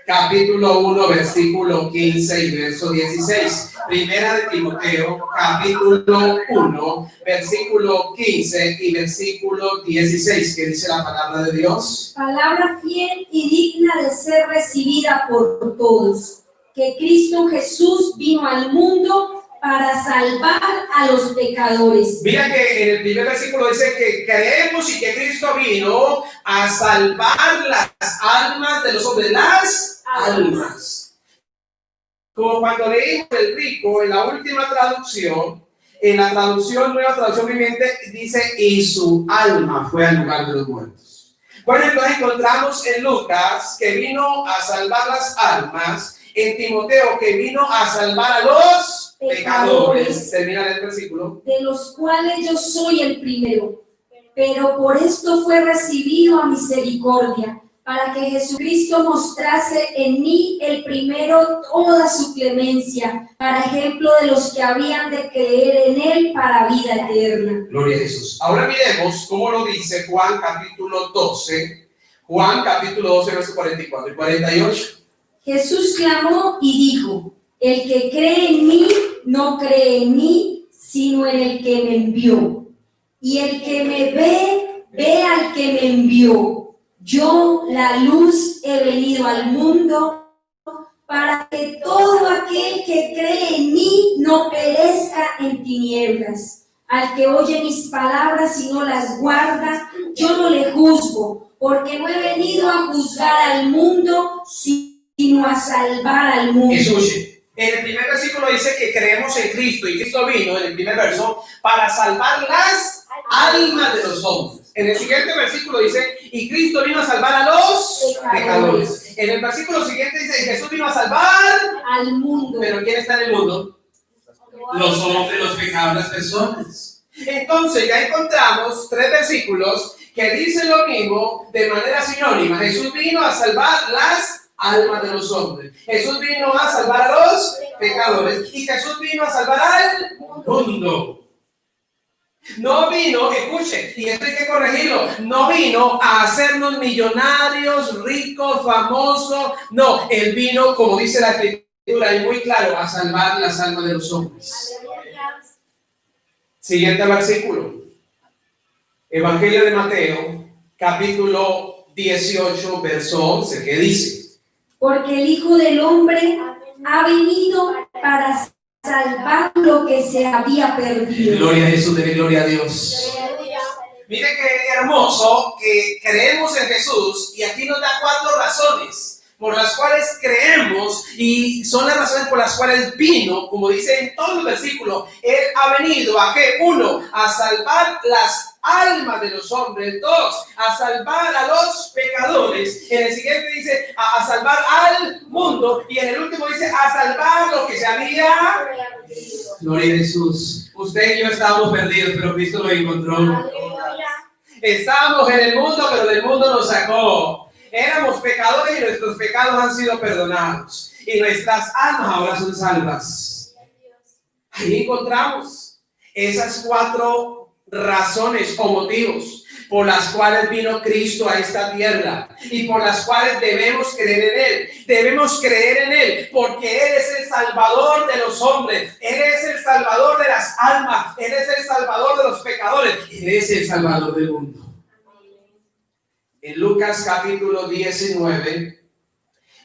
capítulo 1, versículo 15 y verso 16. Primera de Timoteo capítulo 1, versículo 15 y versículo 16, que dice la palabra de Dios. Palabra fiel y digna de ser recibida por todos, que Cristo Jesús vino al mundo para salvar a los pecadores. Mira que en el primer versículo dice que creemos y que Cristo vino a salvar las almas de los hombres, las almas. Como cuando leímos el rico en la última traducción, en la traducción, nueva traducción viviente, dice, y su alma fue al lugar de los muertos. Bueno, entonces encontramos en Lucas que vino a salvar las almas, en Timoteo que vino a salvar a los pecadores. Termina el versículo. De los cuales yo soy el primero, pero por esto fue recibido a misericordia, para que Jesucristo mostrase en mí el primero toda su clemencia, para ejemplo de los que habían de creer en él para vida eterna. Gloria a Jesús. Ahora miremos cómo lo dice Juan capítulo 12. Juan capítulo 12, versos 44 y 48. Jesús clamó y dijo: el que cree en mí no cree en mí, sino en el que me envió. Y el que me ve, ve al que me envió. Yo, la luz, he venido al mundo para que todo aquel que cree en mí no perezca en tinieblas. Al que oye mis palabras y no las guarda, yo no le juzgo, porque no he venido a juzgar al mundo, sino a salvar al mundo. Escuche, en el primer versículo dice que creemos en Cristo y Cristo vino, en el primer verso, para salvar las almas de los hombres. En el siguiente versículo dice, y Cristo vino a salvar a los pecadores. En el versículo siguiente dice, y Jesús vino a salvar al mundo. ¿Pero quién está en el mundo? Los hombres, los pecados, las personas. Entonces ya encontramos 3 versículos que dicen lo mismo de manera sinónima. Jesús vino a salvar las almas de los hombres. Jesús vino a salvar a los pecadores. Y Jesús vino a salvar al mundo. No vino, escuche, y esto hay que corregirlo, no vino a hacernos millonarios, ricos, famosos. No, Él vino, como dice la Escritura, y muy claro, a salvar las almas de los hombres. Siguiente versículo. Evangelio de Mateo, capítulo 18, verso 11, que dice: porque el Hijo del Hombre ha venido para salvar lo que se había perdido. Gloria a Jesús, de gloria a Dios. Mire qué hermoso que creemos en Jesús, y aquí nos da 4 razones por las cuales creemos, y son las razones por las cuales vino, como dice en todo el versículo. Él ha venido a ¿qué? 1, a salvar las almas de los hombres. 2, a salvar a los pecadores. En el siguiente dice a salvar al mundo, y en el último dice a salvar lo que se había. Gloria a Jesús. Usted y yo estábamos perdidos, pero Cristo nos encontró. Estábamos en el mundo, pero del mundo nos sacó. Éramos pecadores y nuestros pecados han sido perdonados, y nuestras almas ahora son salvas. Ahí encontramos esas 4 razones o motivos por las cuales vino Cristo a esta tierra, y por las cuales debemos creer en Él. Debemos creer en Él porque Él es el Salvador de los hombres. Él es el Salvador de las almas. Él es el Salvador de los pecadores. Él es el Salvador del mundo. En Lucas capítulo 19,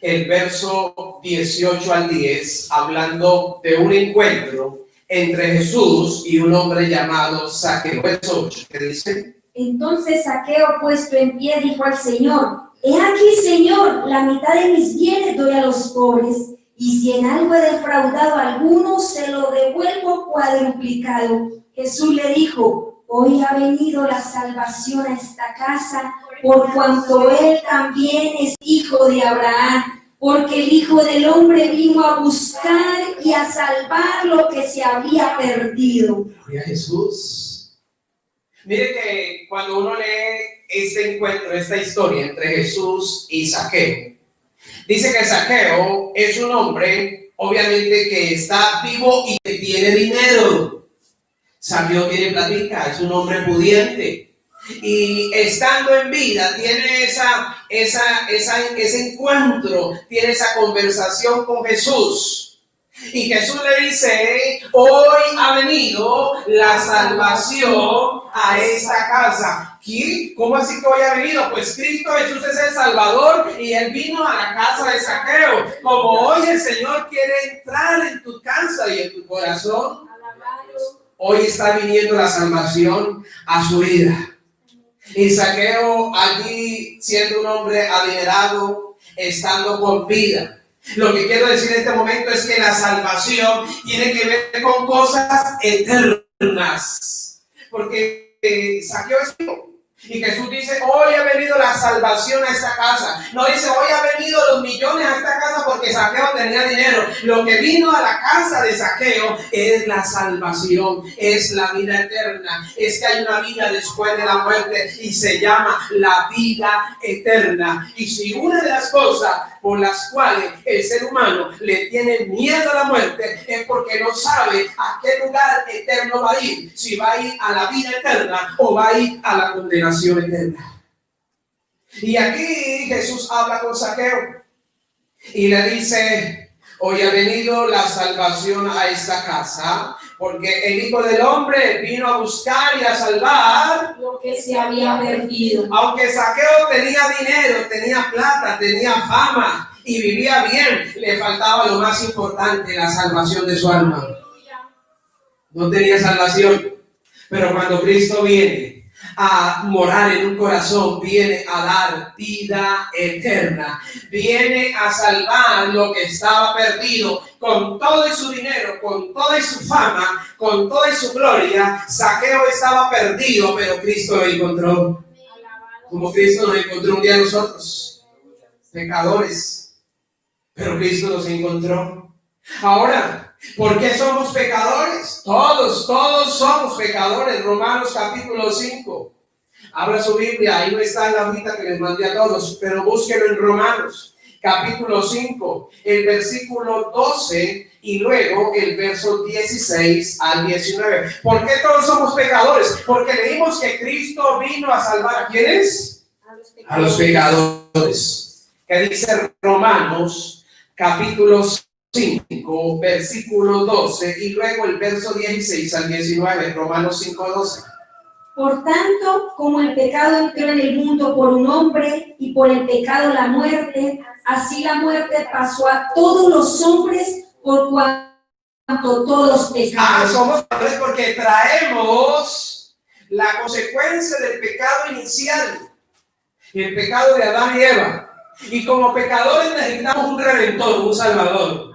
el verso 18 al 10, hablando de un encuentro entre Jesús y un hombre llamado Zaqueo. Verso 8, ¿qué dice? Entonces Zaqueo, puesto en pie, dijo al Señor: he aquí, Señor, la mitad de mis bienes doy a los pobres, y si en algo he defraudado a alguno, se lo devuelvo cuadruplicado. Jesús le dijo: hoy ha venido la salvación a esta casa, por cuanto él también es hijo de Abraham, porque el Hijo del Hombre vino a buscar y a salvar lo que se había perdido. Gloria a Jesús. Mire que cuando uno lee este encuentro, esta historia entre Jesús y Zaqueo, dice que Zaqueo es un hombre, obviamente, que está vivo y que tiene dinero. Zaqueo tiene platica, es un hombre pudiente. y estando en vida tiene ese encuentro, tiene esa conversación con Jesús. Y Jesús le dice: hoy ha venido la salvación a esta casa. ¿Qué? ¿Cómo así que hoy ha venido? Pues Cristo Jesús es el Salvador y Él vino a la casa de Zaqueo. Como hoy el Señor quiere entrar en tu casa y en tu corazón, hoy está viniendo la salvación a su vida. Y Zaqueo, allí siendo un hombre adinerado, estando con vida. Lo que quiero decir en este momento es que la salvación tiene que ver con cosas eternas. Porque Zaqueo es vivo. Y Jesús dice: hoy ha venido la salvación a esta casa. No dice: hoy ha venido los millones a esta casa porque Zaqueo tenía dinero. Lo que vino a la casa de Zaqueo es la salvación, es la vida eterna. Es que hay una vida después de la muerte y se llama la vida eterna. Y si una de las cosas por las cuales el ser humano le tiene miedo a la muerte es porque no sabe a qué lugar eterno va a ir, si va a ir a la vida eterna o va a ir a la condenación eterna. Y aquí Jesús habla con Zaqueo y le dice: hoy ha venido la salvación a esta casa, porque el Hijo del Hombre vino a buscar y a salvar lo que se había perdido. Aunque Zaqueo tenía dinero, tenía plata, tenía fama y vivía bien, le faltaba lo más importante: la salvación de su alma. No tenía salvación, pero cuando Cristo viene a morar en un corazón, viene a dar vida eterna, viene a salvar lo que estaba perdido. Con todo y su dinero, con toda y su fama, con toda y su gloria, Zaqueo estaba perdido, pero Cristo lo encontró. Como Cristo nos encontró un día a nosotros, pecadores, pero Cristo nos encontró. Ahora, ¿por qué somos pecadores? Todos somos pecadores. Romanos capítulo 5. Abra su Biblia, ahí no está en la hojita que les mandé a todos, pero búsquenlo en Romanos capítulo 5, el versículo 12 y luego el verso 16 al 19. ¿Por qué todos somos pecadores? Porque leímos que Cristo vino a salvar ¿a quiénes? A los pecadores. ¿Qué dice Romanos capítulo 5, versículo 12 y luego el verso 16 al 19, Romanos 5, 12. Por tanto, como el pecado entró en el mundo por un hombre y por el pecado la muerte, así la muerte pasó a todos los hombres por cuanto todos pecaron. Somos pecadores porque traemos la consecuencia del pecado inicial, el pecado de Adán y Eva. Y como pecadores necesitamos un redentor, un salvador.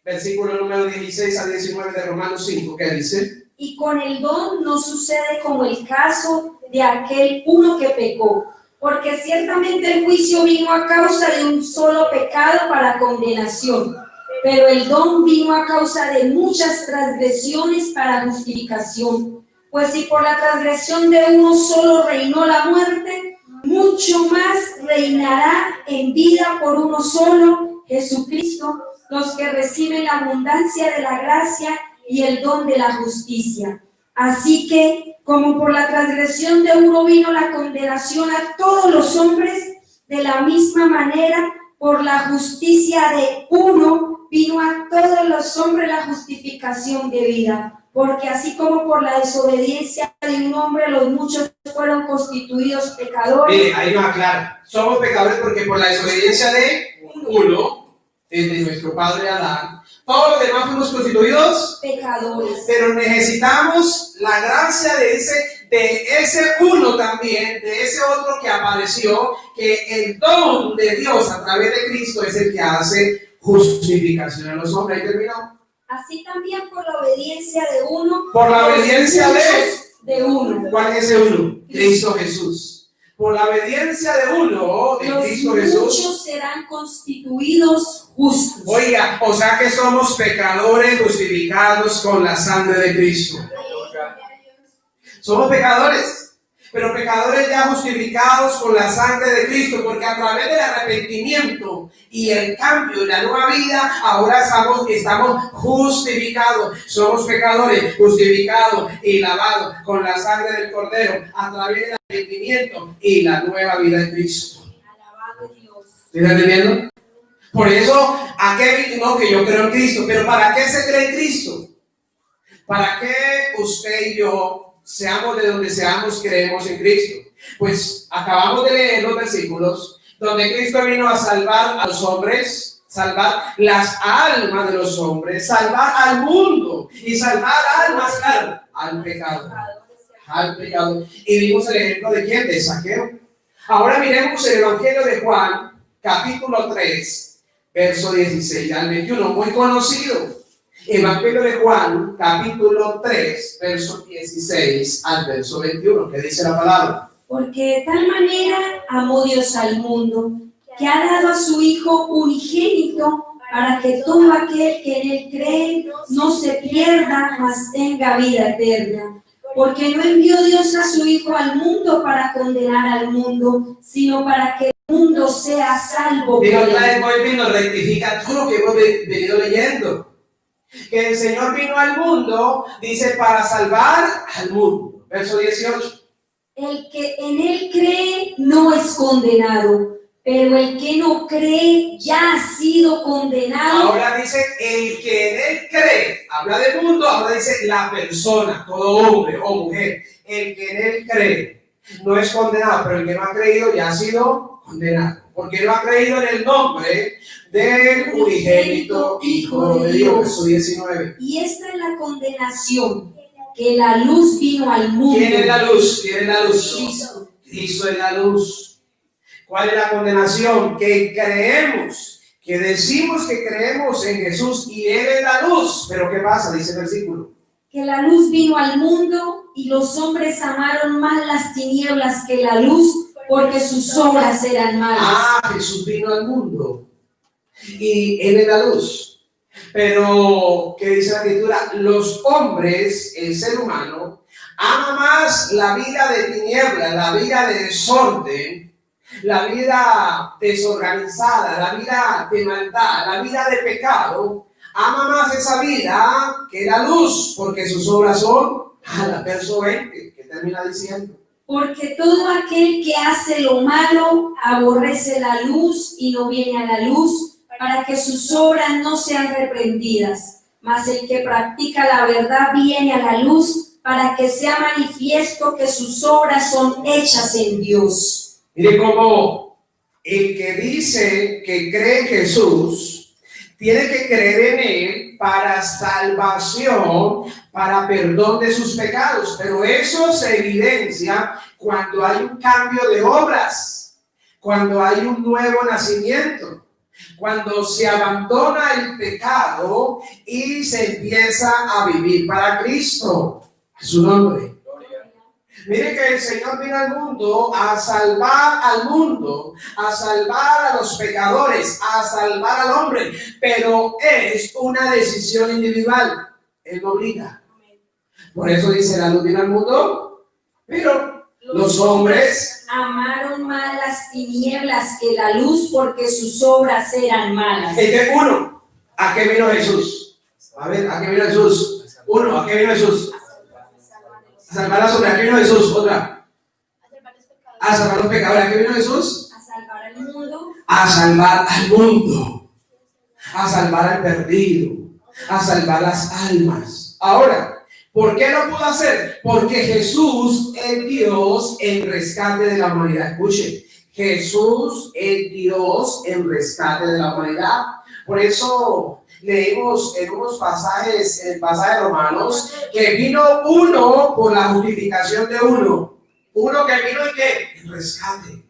Versículo número 16 a 19 de Romanos 5, ¿qué dice? Y con el don no sucede como el caso de aquel uno que pecó, porque ciertamente el juicio vino a causa de un solo pecado para condenación, pero el don vino a causa de muchas transgresiones para justificación. Pues si por la transgresión de uno solo reinó la muerte, mucho más reinará en vida por uno solo, Jesucristo, los que reciben la abundancia de la gracia y el don de la justicia. Así que, como por la transgresión de uno vino la condenación a todos los hombres, de la misma manera, por la justicia de uno vino a todos los hombres la justificación de vida. Porque así como por la desobediencia de un hombre los muchos fueron constituidos pecadores. Mire, ahí nos aclara. Somos pecadores porque por la desobediencia de uno, de nuestro padre Adán, todos los demás fuimos constituidos pecadores. Pero necesitamos la gracia de ese uno también, de ese otro que apareció, que el don de Dios a través de Cristo es el que hace justificación a los hombres. Ahí terminó. Así también por la obediencia de uno. Por la obediencia de uno. ¿Cuál es ese uno? Cristo Jesús. Por la obediencia de uno, de Cristo Jesús, muchos serán constituidos justos. Oiga, o sea que somos pecadores justificados con la sangre de Cristo. Somos pecadores, pero pecadores ya justificados con la sangre de Cristo, porque a través del arrepentimiento y el cambio y la nueva vida, ahora estamos justificados. Somos pecadores justificados y lavados con la sangre del Cordero, a través del arrepentimiento y la nueva vida en Cristo. Alabado Dios. ¿Estás entendiendo? Por eso, ¿a qué? No, que yo creo en Cristo, pero ¿para qué se cree en Cristo? ¿Para qué usted y yo, seamos de donde seamos, creemos en Cristo? Pues acabamos de leer los versículos donde Cristo vino a salvar a los hombres, salvar las almas de los hombres, salvar al mundo y salvar almas, claro, al pecado. Al pecado. Y vimos el ejemplo de quién, de Zaqueo. Ahora miremos el Evangelio de Juan, capítulo 3, verso 16 al 21, muy conocido. Evangelio de Juan, capítulo 3, verso 16 al verso 21, que dice la palabra. Porque de tal manera amó Dios al mundo, que ha dado a su Hijo unigénito, para que todo aquel que en él cree no se pierda, mas tenga vida eterna. Porque no envió Dios a su Hijo al mundo para condenar al mundo, sino para que el mundo sea salvo. Pero otra vez voy viendo, rectifica todo lo que hemos venido leyendo. Que el Señor vino al mundo, dice, para salvar al mundo. Verso 18. El que en él cree no es condenado, pero el que no cree ya ha sido condenado. Ahora dice, el que en él cree, habla del mundo, ahora dice la persona, todo hombre o mujer. El que en él cree no es condenado, pero el que no ha creído ya ha sido condenado. Porque no ha creído en el nombre del unigénito Hijo de Dios. Verso 19. Y esta es la condenación, que la luz vino al mundo. ¿Quién es la luz? ¿Quién es la luz? Cristo. Cristo es la luz. ¿Cuál es la condenación? Que creemos, que decimos que creemos en Jesús y Él es la luz. Pero ¿qué pasa? Dice el versículo. Que la luz vino al mundo y los hombres amaron más las tinieblas que la luz, porque sus obras eran malas. Ah, Jesús vino al mundo y Él es la luz. Pero, ¿qué dice la Escritura? Los hombres, el ser humano, ama más la vida de tiniebla, la vida de desorden, la vida desorganizada, la vida de maldad, la vida de pecado. Ama más esa vida que la luz, porque sus obras son malas. Verso 20, que termina diciendo. Porque todo aquel que hace lo malo aborrece la luz y no viene a la luz, para que sus obras no sean reprendidas. Mas el que practica la verdad viene a la luz, para que sea manifiesto que sus obras son hechas en Dios. Mire cómo el que dice que cree en Jesús tiene que creer en Él para salvación, para perdón de sus pecados. Pero eso se evidencia cuando hay un cambio de obras, cuando hay un nuevo nacimiento, cuando se abandona el pecado y se empieza a vivir para Cristo. A su nombre. Mire que el Señor vino al mundo a salvar al mundo, a salvar a los pecadores, a salvar al hombre, pero es una decisión individual. Él no obliga. Por eso dice, la luz vino al mundo, pero los hombres amaron más las tinieblas que la luz, porque sus obras eran malas. Uno, ¿a qué vino Jesús? A ver, ¿a qué vino Jesús? Uno, ¿a qué vino Jesús? A salvar a las obras. ¿A qué vino Jesús? Otra. A salvar a los pecadores. ¿A qué vino Jesús? A salvar al mundo. A salvar al mundo. A salvar al perdido. A salvar las almas. Ahora, ¿por qué lo pudo hacer? Porque Jesús es Dios en rescate de la humanidad. Escuchen, Jesús es Dios en rescate de la humanidad. Por eso leímos en unos pasajes, en el pasaje de Romanos, que vino uno por la justificación de uno. Uno que vino y que en rescate.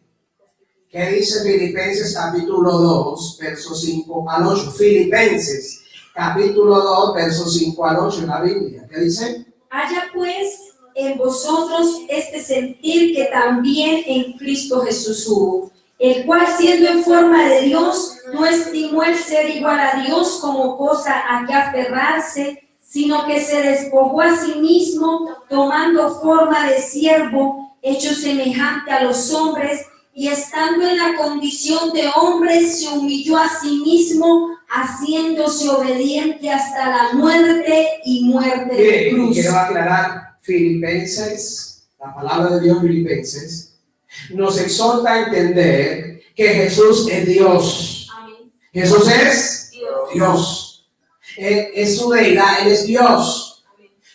¿Qué dice Filipenses capítulo 2, versos 5 al 8? Filipenses capítulo 2, versos 5 al 8 en la Biblia. ¿Qué dice? Haya pues en vosotros este sentir que también en Cristo Jesús hubo, el cual siendo en forma de Dios, no estimó el ser igual a Dios como cosa a que aferrarse, sino que se despojó a sí mismo, tomando forma de siervo, hecho semejante a los hombres, y estando en la condición de hombre, se humilló a sí mismo, haciéndose obediente hasta la muerte y muerte de Mire, cruz. quiero aclarar, Filipenses, la palabra de Dios Filipenses, nos exhorta a entender que Jesús es Dios. Amén. Jesús es Dios. Es su deidad, Él es Dios.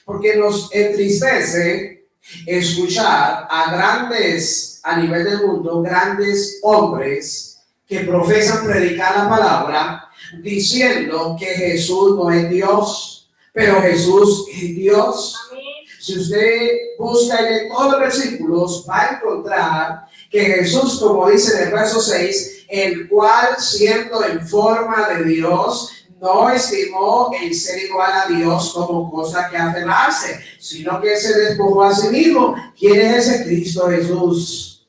Porque nos entristece escuchar a grandes, a nivel del mundo, grandes hombres que profesan predicar la palabra diciendo que Jesús no es Dios, pero Jesús es Dios. Amén. Si usted busca en todos los versículos, va a encontrar que Jesús, como dice en el verso 6, el cual siendo en forma de Dios, no estimó el ser igual a Dios como cosa que aferrarse, sino que se despojó a sí mismo. ¿Quién es ese? Cristo Jesús.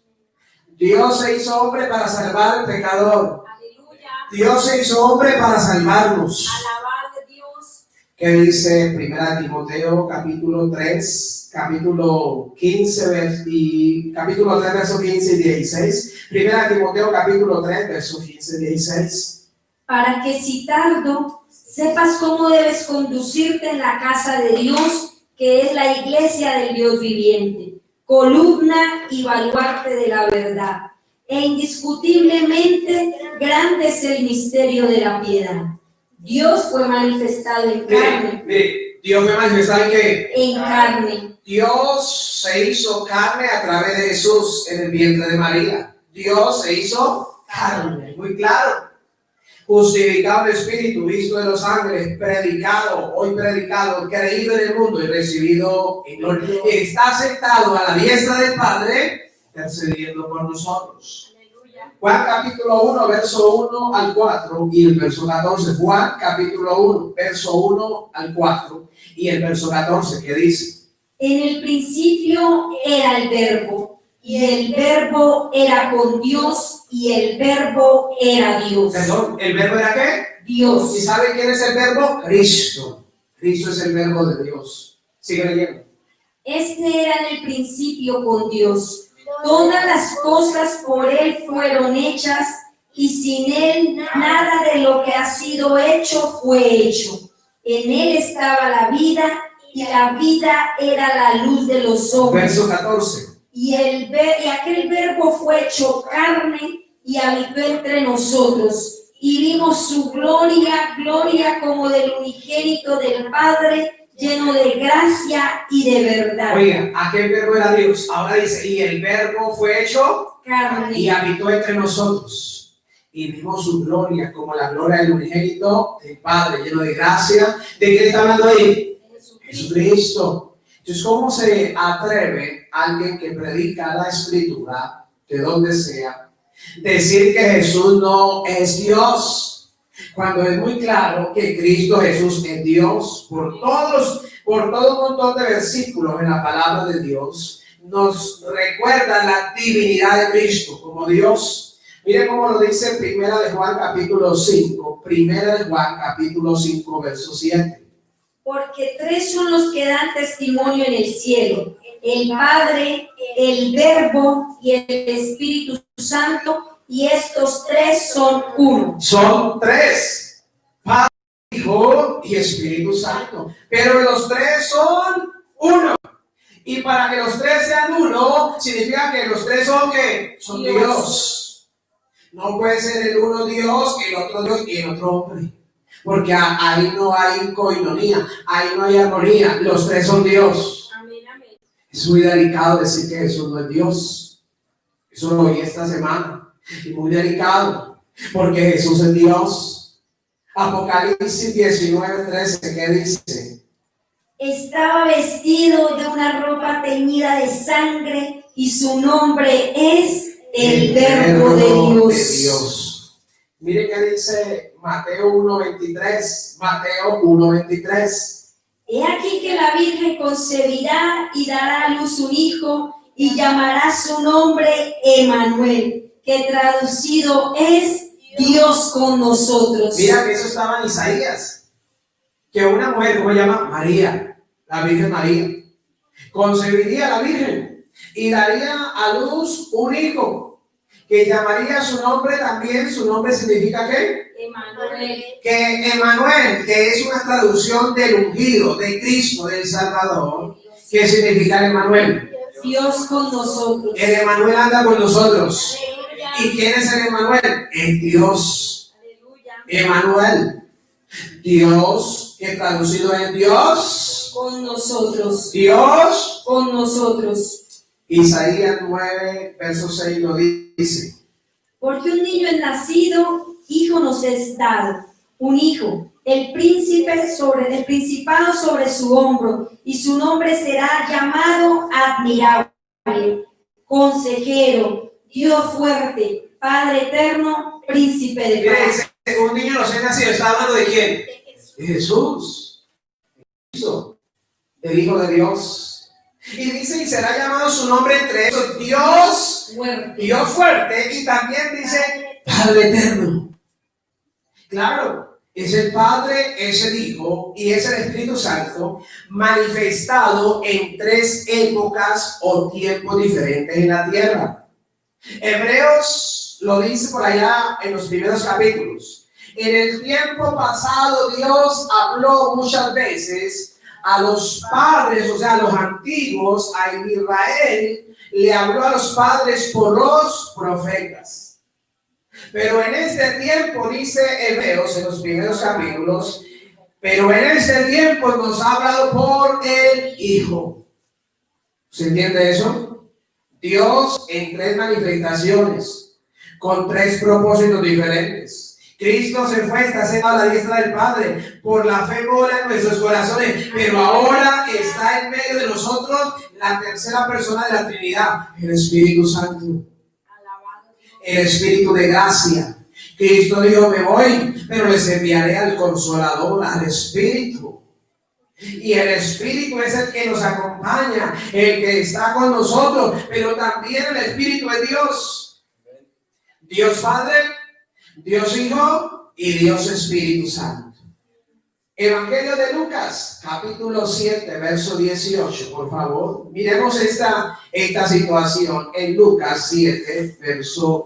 Dios se hizo hombre para salvar al pecador. Aleluya. Dios se hizo hombre para salvarnos. Alabar de Dios. ¿Qué dice 1 Timoteo capítulo 3, capítulo 15 y capítulo 3, versos 15 y 16? 1 Timoteo capítulo 3, versos 15 y 16. Para que si tardo, sepas cómo debes conducirte en la casa de Dios, que es la iglesia del Dios viviente, columna y baluarte de la verdad. E indiscutiblemente grande es el misterio de la piedad. Dios fue manifestado en carne. Mire, Dios fue manifestado en qué? En carne. Dios se hizo carne a través de Jesús en el vientre de María. Dios se hizo carne, muy claro. Justificado en espíritu, visto de los ángeles, predicado, hoy predicado, creído en el mundo y recibido en gloria. Está sentado a la diestra del Padre, intercediendo por nosotros. Juan capítulo 1, verso 1 al 4 y el verso 14. Juan capítulo 1, verso 1 al 4 y el verso 14, que dice: En el principio era el Verbo, y el Verbo era con Dios, y el Verbo era Dios. Perdón, ¿el verbo era qué? Dios. ¿Y sabe quién es el verbo? Cristo. Cristo es el verbo de Dios. Sigue leyendo. Este era en el principio con Dios. Todas las cosas por Él fueron hechas, y sin Él nada de lo que ha sido hecho fue hecho. En Él estaba la vida, y la vida era la luz de los hombres. Verso 14. Y aquel Verbo fue hecho carne y habitó entre nosotros. Y vimos su gloria, gloria como del unigénito del Padre, lleno de gracia y de verdad. Oiga, aquel verbo era Dios. Ahora dice, y el verbo fue hecho Carne. y habitó entre nosotros. Y vimos su gloria como la gloria del unigénito del Padre, lleno de gracia. ¿De qué está hablando ahí? Jesucristo. Entonces, ¿cómo se atreve alguien que predica la Escritura, de donde sea, decir que Jesús no es Dios? Cuando es muy claro que Cristo Jesús es Dios. Por todo un montón de versículos en la palabra de Dios, nos recuerda la divinidad de Cristo como Dios. Mire cómo lo dice Primera de Juan capítulo 5, Primera de Juan capítulo 5, verso 7. Porque tres son los que dan testimonio en el cielo: el Padre, el Verbo y el Espíritu Santo, y estos tres son uno. Son tres: Padre, Hijo y Espíritu Santo. Pero los tres son uno. Y para que los tres sean uno, significa que los tres son ¿qué? Son Dios. No puede ser el uno Dios, el otro Dios y el otro hombre. Porque ahí no hay coinonía, ahí no hay armonía. Los tres son Dios. Amén, amén. Es muy delicado decir que Jesús no es Dios. Eso lo oí esta semana. Y muy delicado, porque Jesús es Dios. Apocalipsis 19:13, ¿qué dice? Estaba vestido de una ropa teñida de sangre, y su nombre es el Verbo de Dios. Mire qué dice Mateo 1:23. Mateo 1:23. He aquí que la Virgen concebirá y dará a luz un hijo, y llamará su nombre Emmanuel, que traducido es Dios con nosotros. Mira que eso estaba en Isaías. Que una mujer, ¿cómo se llama? María, la Virgen María. Concebiría la Virgen. y daría a luz un hijo, que llamaría su nombre también. Su nombre significa ¿qué? Emmanuel. Que Emmanuel, que es una traducción del ungido, de Cristo, del Salvador. ¿Qué significa Emmanuel? Dios con nosotros. El Emmanuel anda con nosotros. Aleluya. ¿Y quién es el Emmanuel? Es Dios. Aleluya. Emmanuel. Dios, que traducido es Dios. Con nosotros. Dios. Con nosotros. Isaías 9, verso 6 lo dice. Porque un niño es nacido, hijo nos es dado, un hijo, el principado sobre su hombro, y su nombre será llamado admirable, consejero, Dios fuerte, Padre eterno, príncipe de paz. Un niño nos es nacido. ¿Está hablando de quién? De Jesús. El Hijo de Dios. Y dice, y será llamado su nombre entre ellos Dios Fuerte. Dios fuerte, y también dice Padre eterno. Claro, es el Padre, es el Hijo y es el Espíritu Santo manifestado en tres épocas o tiempos diferentes en la tierra. Hebreos lo dice por allá en los primeros capítulos. En el tiempo pasado Dios habló muchas veces a los padres, o sea, a los antiguos, a Israel, le habló a los padres por los profetas. Pero en este tiempo, dice Hebreos en los primeros capítulos, pero en este tiempo nos ha hablado por el Hijo. ¿Se entiende eso? Dios en tres manifestaciones, con tres propósitos diferentes. Cristo se fue, está sentado a la diestra del Padre. Por la fe mora en nuestros corazones, pero ahora está en medio de nosotros la tercera persona de la Trinidad, el Espíritu Santo, el Espíritu de gracia. Cristo dijo, me voy, pero les enviaré al Consolador, al Espíritu. Y el Espíritu es el que nos acompaña, el que está con nosotros, pero también el Espíritu de Dios. Dios Padre, Dios Hijo y Dios Espíritu Santo. Evangelio de Lucas, capítulo 7, verso 18, por favor. Miremos esta situación en Lucas 7, verso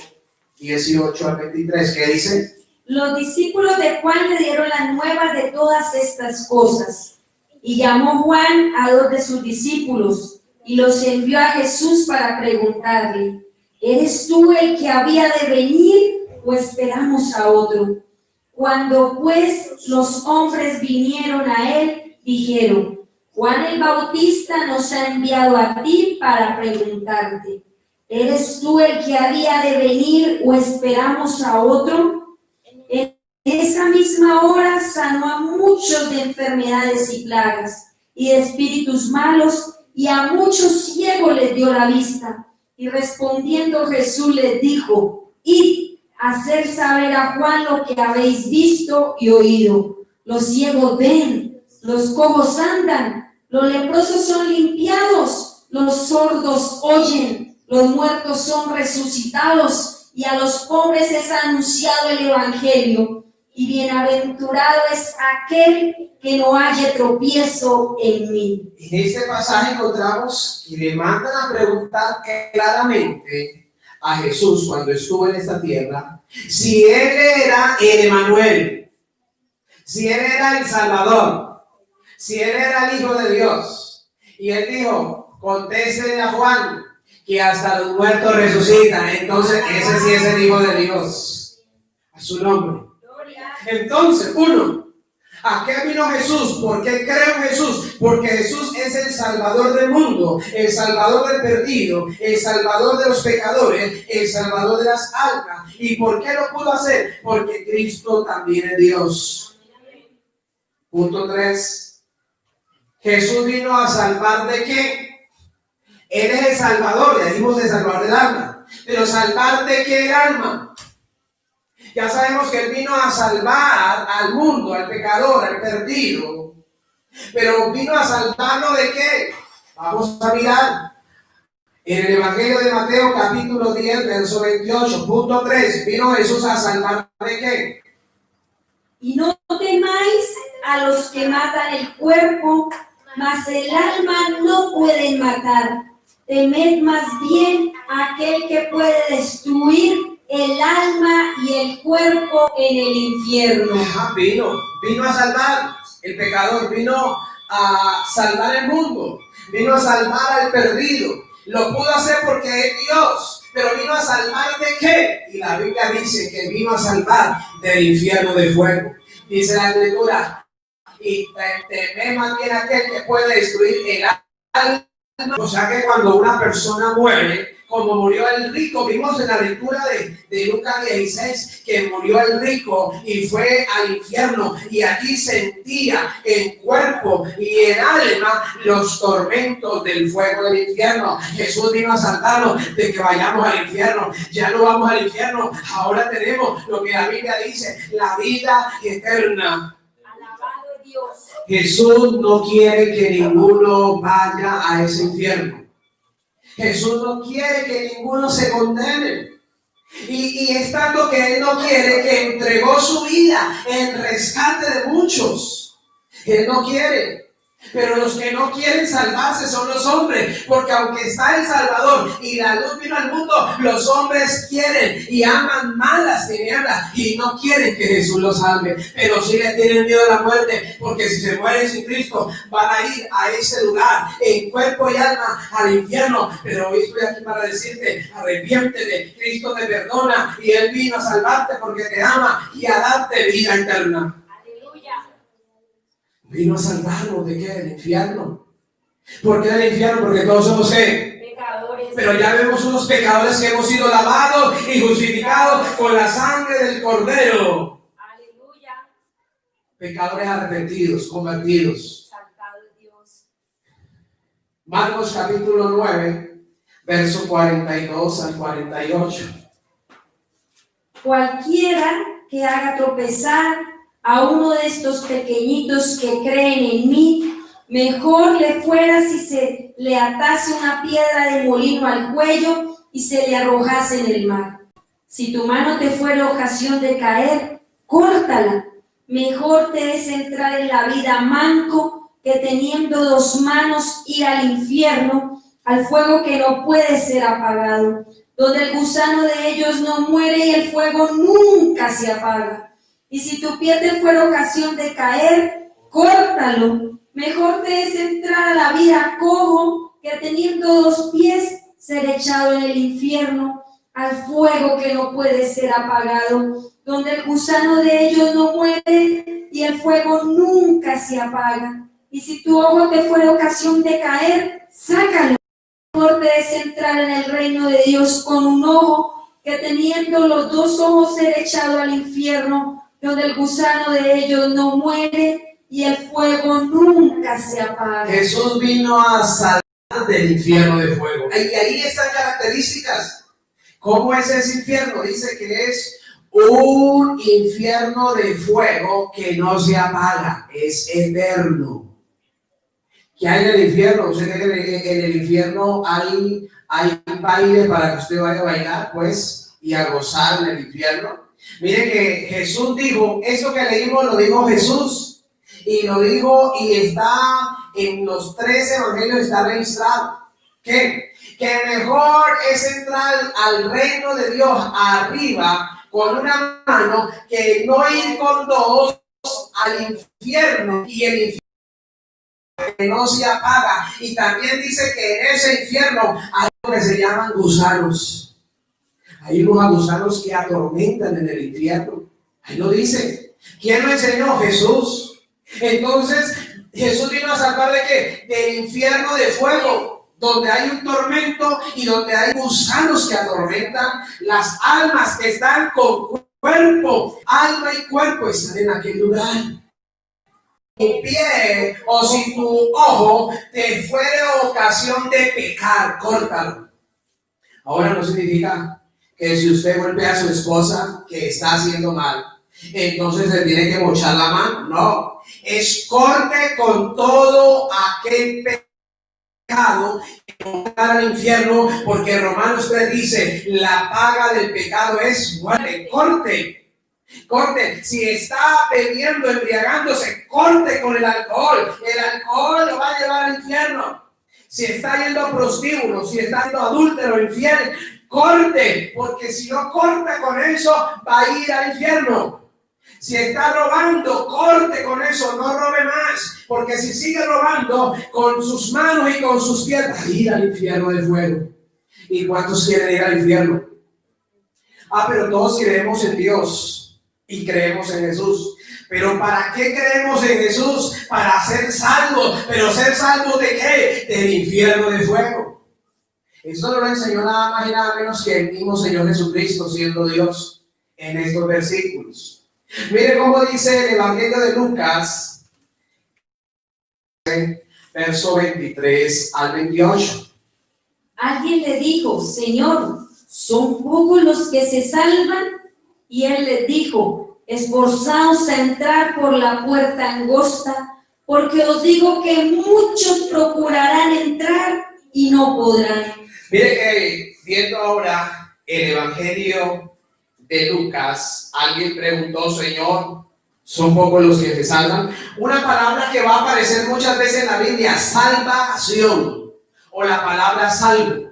18 al 23, ¿qué dice? Los discípulos de Juan le dieron las nuevas de todas estas cosas. Y llamó Juan a dos de sus discípulos y los envió a Jesús para preguntarle, ¿eres tú el que había de venir o esperamos a otro? Cuando pues los hombres vinieron a él, dijeron, Juan el Bautista nos ha enviado a ti para preguntarte, ¿eres tú el que había de venir o esperamos a otro? En esa misma hora sanó a muchos de enfermedades y plagas y de espíritus malos, y a muchos ciegos les dio la vista. Y respondiendo Jesús les dijo, id a hacer saber a Juan lo que habéis visto y oído. Los ciegos ven, los cojos andan, los leprosos son limpiados, los sordos oyen, los muertos son resucitados, y a los pobres es anunciado el Evangelio. Y bienaventurado es aquel que no haya tropiezo en mí. En este pasaje encontramos que le mandan a preguntar claramente a Jesús cuando estuvo en esta tierra si él era el Emmanuel, si él era el Salvador, si él era el Hijo de Dios. Y él dijo, contéstenle a Juan que hasta los muertos resucitan. Entonces ese sí es el Hijo de Dios, a su nombre. Entonces, uno, ¿a qué vino Jesús? ¿Por qué creo en Jesús? Porque Jesús es el Salvador del mundo, el Salvador del perdido, el Salvador de los pecadores, el Salvador de las almas. ¿Y por qué lo pudo hacer? Porque Cristo también es Dios. Punto 3. Jesús vino a salvar ¿de qué? Él es el Salvador, ya dijimos el Salvador del alma. Pero ¿salvar de qué el alma? Ya sabemos que Él vino a salvar al mundo, al pecador, al perdido. Pero vino a salvarnos ¿de qué? Vamos a mirar. En el Evangelio de Mateo, capítulo 10, verso 28, punto 3. Vino Jesús a salvar ¿de qué? Y no temáis a los que matan el cuerpo, mas el alma no pueden matar. temed más bien a aquel que puede destruir el alma y el cuerpo en el infierno. Vino a salvar el pecador, vino a salvar el mundo, vino a salvar al perdido. Lo pudo hacer porque es Dios, pero vino a salvar ¿de qué? Y la Biblia dice que vino a salvar del infierno de fuego. Dice la Escritura, y temed más bien a aquel que puede destruir el alma. O sea que cuando una persona muere, como murió el rico, vimos en la lectura de Lucas 16 que murió el rico y fue al infierno y allí sentía en cuerpo y en alma los tormentos del fuego del infierno. Jesús vino a salvarnos de que vayamos al infierno. Ya no vamos al infierno, ahora tenemos lo que la Biblia dice, la vida eterna. Alabado Dios. Jesús no quiere que ninguno vaya a ese infierno. Jesús no quiere que ninguno se condene. Y es tanto que Él no quiere que entregó su vida en rescate de muchos. Él no quiere. Pero los que no quieren salvarse son los hombres, porque aunque está el Salvador y la luz vino al mundo, los hombres quieren y aman más las tinieblas y no quieren que Jesús los salve, pero sí le tienen miedo a la muerte, porque si se mueren sin Cristo van a ir a ese lugar en cuerpo y alma al infierno. Pero hoy estoy aquí para decirte, arrepiéntete, Cristo te perdona y Él vino a salvarte porque te ama y a darte vida eterna. Vino a salvarnos de qué? Del infierno. ¿Por qué del infierno? Porque todos somos pecadores. Pero ya vemos unos pecadores que hemos sido lavados y justificados con la sangre del Cordero. Aleluya. Pecadores arrepentidos, convertidos. Saltado Dios. Marcos capítulo 9, verso 42 al 48. Cualquiera que haga tropezar a uno de estos pequeñitos que creen en mí, mejor le fuera si se le atase una piedra de molino al cuello y se le arrojase en el mar. Si tu mano te fuera ocasión de caer, córtala. Mejor te es entrar en la vida manco que teniendo dos manos ir al infierno, al fuego que no puede ser apagado, donde el gusano de ellos no muere y el fuego nunca se apaga. Y si tu pie te fuera ocasión de caer, córtalo. Mejor te es entrar a la vida cojo que teniendo dos pies ser echado en el infierno, al fuego que no puede ser apagado, donde el gusano de ellos no muere y el fuego nunca se apaga. Y si tu ojo te fuera ocasión de caer, sácalo. Mejor te es entrar en el reino de Dios con un ojo que teniendo los dos ojos ser echado al infierno, donde el gusano de ellos no muere y el fuego nunca se apaga. Jesús vino a salvar del infierno de fuego. Y ahí están características. ¿Cómo es ese infierno? Dice que es un infierno de fuego que no se apaga, es eterno. ¿Qué hay en el infierno? ¿Usted cree que en el infierno hay baile para que usted vaya a bailar, pues, y a gozar en el infierno? Miren que Jesús dijo, eso que leímos lo dijo Jesús, y lo dijo y está en los 3 evangelios, está registrado. ¿Qué? Que mejor es entrar al reino de Dios arriba con una mano que no ir con dos al infierno, y el infierno que no se apaga. Y también dice que en ese infierno hay lo que se llaman gusanos. Hay unos gusanos que atormentan en el infierno. Ahí lo dice. ¿Quién lo enseñó? Jesús. Entonces, Jesús vino a salvar ¿de qué? Del infierno de fuego, donde hay un tormento y donde hay gusanos que atormentan las almas que están con cuerpo. Alma y cuerpo están en aquel lugar. Tu pie o si tu ojo te fuera ocasión de pecar, córtalo. Ahora no significa que si usted golpea a su esposa que está haciendo mal, entonces le tiene que mochar la mano. No, es corte con todo aquel pecado que va al infierno, porque Romanos 3 dice, la paga del pecado es muerte. Corte, si está bebiendo, embriagándose, corte con el alcohol lo va a llevar al infierno. si está yendo a prostíbulo, si está yendo adúltero, infiel, corte, porque si no corta con eso, va a ir al infierno. Si está robando, corte con eso, no robe más, porque si sigue robando con sus manos y con sus pies, va a ir al infierno de fuego. ¿Y cuántos quieren ir al infierno? Pero todos creemos en Dios y creemos en Jesús. Pero ¿para qué creemos en Jesús? Para ser salvos. ¿Pero ser salvos de qué? Del infierno de fuego. Esto no lo enseñó nada más y nada menos que el mismo Señor Jesucristo, siendo Dios, en estos versículos. Mire cómo dice el Evangelio de Lucas, verso 23 al 28. Alguien le dijo: Señor, ¿son pocos los que se salvan? Y él les dijo: esforzaos a entrar por la puerta angosta, porque os digo que muchos procurarán entrar y no podrán. Mire que viendo ahora el Evangelio de Lucas, alguien preguntó: Señor, ¿son pocos los que se salvan? Una palabra que va a aparecer muchas veces en la Biblia: salvación, o la palabra salvo.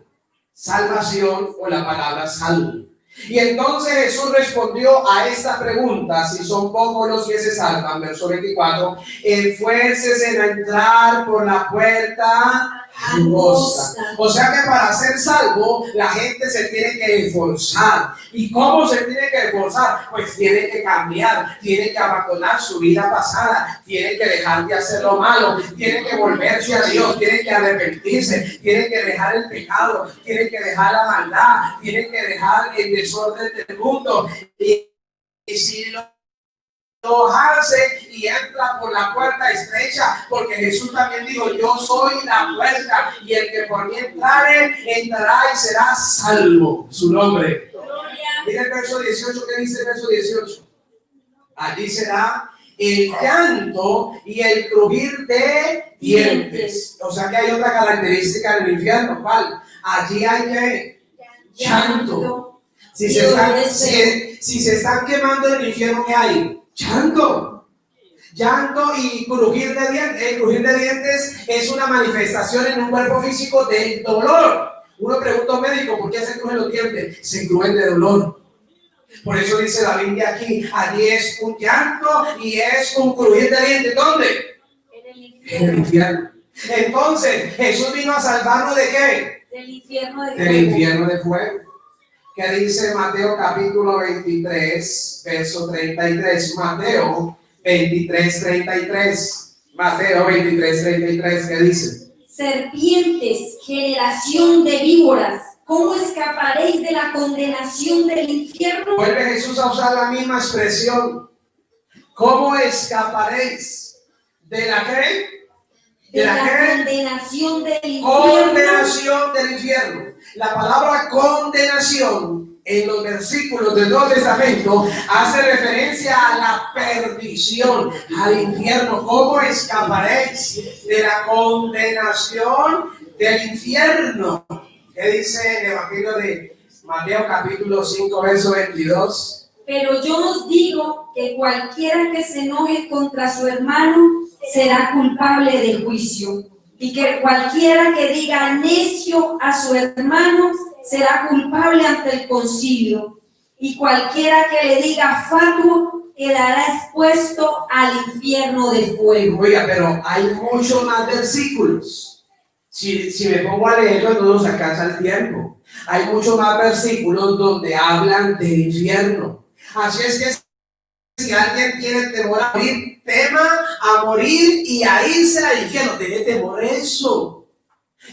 Salvación o la palabra salvo. Y entonces Jesús respondió a esta pregunta: si son pocos los que se salvan, verso 24, esfuércese en entrar por la puerta angosta. O sea que para ser salvo, la gente se tiene que esforzar. ¿Y cómo se tiene que esforzar? Pues tiene que cambiar, tiene que abandonar su vida pasada, tiene que dejar de hacer lo malo, tiene que volverse a Dios, tiene que arrepentirse, tiene que dejar el pecado, tiene que dejar la maldad, tiene que dejar el desorden del mundo. Y si lo hace y entra por la puerta estrecha, porque Jesús también dijo: yo soy la puerta, y el que por mí entrare, entrará y será salvo. Su nombre. Mira el verso 18, ¿qué dice el verso 18? Allí será el llanto y el crujir de dientes. O sea que hay otra característica del infierno. ¿Cuál? Allí hay que llanto. Si se están quemando en el infierno, ¿qué hay? Llanto. Llanto y crujir de dientes. El crujir de dientes es una manifestación en un cuerpo físico del dolor. Uno pregunta a un médico: ¿por qué se crujen los dientes? Se crujen de dolor. Por eso dice la Biblia aquí: allí es un llanto y es un crujir de dientes. ¿Dónde? En el infierno. Entonces, Jesús vino a salvarnos ¿de qué? Del infierno de fuego. Del infierno de fuego. ¿Qué dice Mateo capítulo 23, verso 33? Mateo 23, 33. Mateo 23, 33, ¿qué dice? Serpientes, generación de víboras, ¿cómo escaparéis de la condenación del infierno? Vuelve Jesús a usar la misma expresión. ¿Cómo escaparéis? ¿De la qué? De la condenación del infierno. Condenación del infierno. La palabra condenación en los versículos del Nuevo Testamento hace referencia a la perdición, al infierno. ¿Cómo escaparéis de la condenación del infierno? ¿Qué dice el Evangelio de Mateo capítulo 5, verso 22? Pero yo os digo que cualquiera que se enoje contra su hermano será culpable de juicio, y que cualquiera que diga necio a su hermano será culpable ante el concilio, y cualquiera que le diga fatuo quedará expuesto al infierno de fuego. Oiga, pero hay muchos más versículos. Si me pongo a leerlo, no nos alcanza el tiempo. Hay muchos más versículos donde hablan del infierno. Así es que si alguien tiene temor a morir, tema a morir y a irse al infierno. Tiene temor a eso.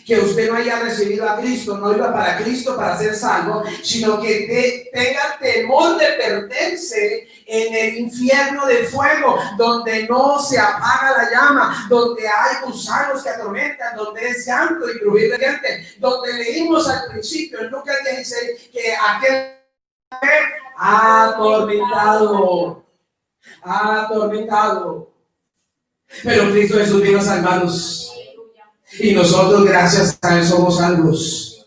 Que usted no haya recibido a Cristo, no iba para Cristo para ser salvo, sino que tenga temor de perderse en el infierno de fuego, donde no se apaga la llama, donde hay gusanos que atormentan, donde es llanto y crujir de dientes, donde leímos al principio en Lucas 16 que aquel atormentado. Pero Cristo Jesús vino a salvarnos. Y nosotros, gracias a Él, somos salvos.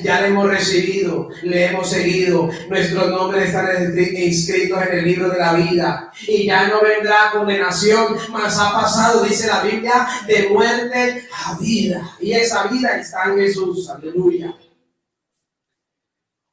Ya le hemos recibido, le hemos seguido, nuestros nombres están inscritos en el libro de la vida y ya no vendrá condenación, mas ha pasado, dice la Biblia, de muerte a vida, y esa vida está en Jesús. Aleluya.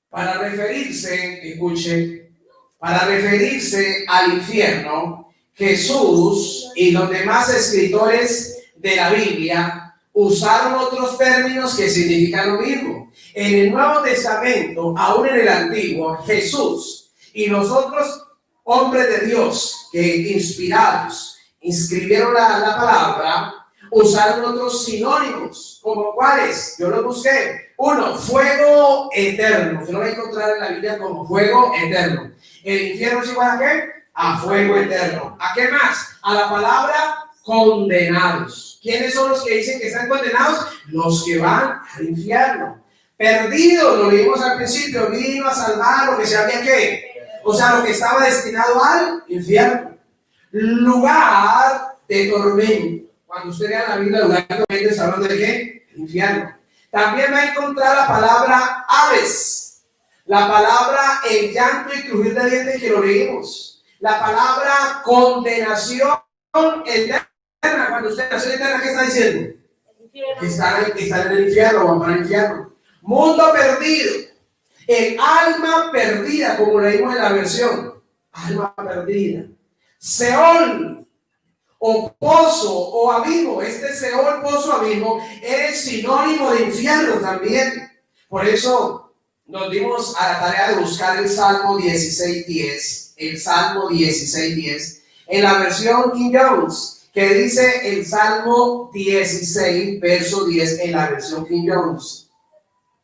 Para referirse, escuchen, para referirse al infierno, Jesús y los demás escritores de la Biblia usaron otros términos que significan lo mismo. En el Nuevo Testamento, aún en el Antiguo, Jesús y los otros hombres de Dios que inspirados inscribieron la palabra, usaron otros sinónimos, como cuáles, yo los busqué. Uno, fuego eterno. Usted lo va a encontrar en la Biblia como fuego eterno. ¿El infierno es igual a qué? A fuego eterno. ¿A qué más? A la palabra condenados. ¿Quiénes son los que dicen que están condenados? Los que van al infierno. Perdidos, lo vimos al principio, vino a salvar lo que se había que, o sea, lo que estaba destinado al infierno. Lugar de tormento. Cuando usted lea la Biblia, lugar de tormento, está hablando de qué? El infierno. También va a encontrar la palabra aves, la palabra el llanto y crujir de dientes, que lo leímos, la palabra condenación eterna. Cuando usted nació eterna, ¿qué está diciendo? Están en el infierno, van para el infierno. Mundo perdido, el alma perdida, como leímos en la versión, alma perdida. Seol, o pozo o abismo. Este Seol, pozo, abismo es sinónimo de infierno también. Por eso nos dimos a la tarea de buscar el Salmo 16:10, el Salmo 16:10 en la versión King James, que dice el Salmo 16 verso 10 en la versión King James: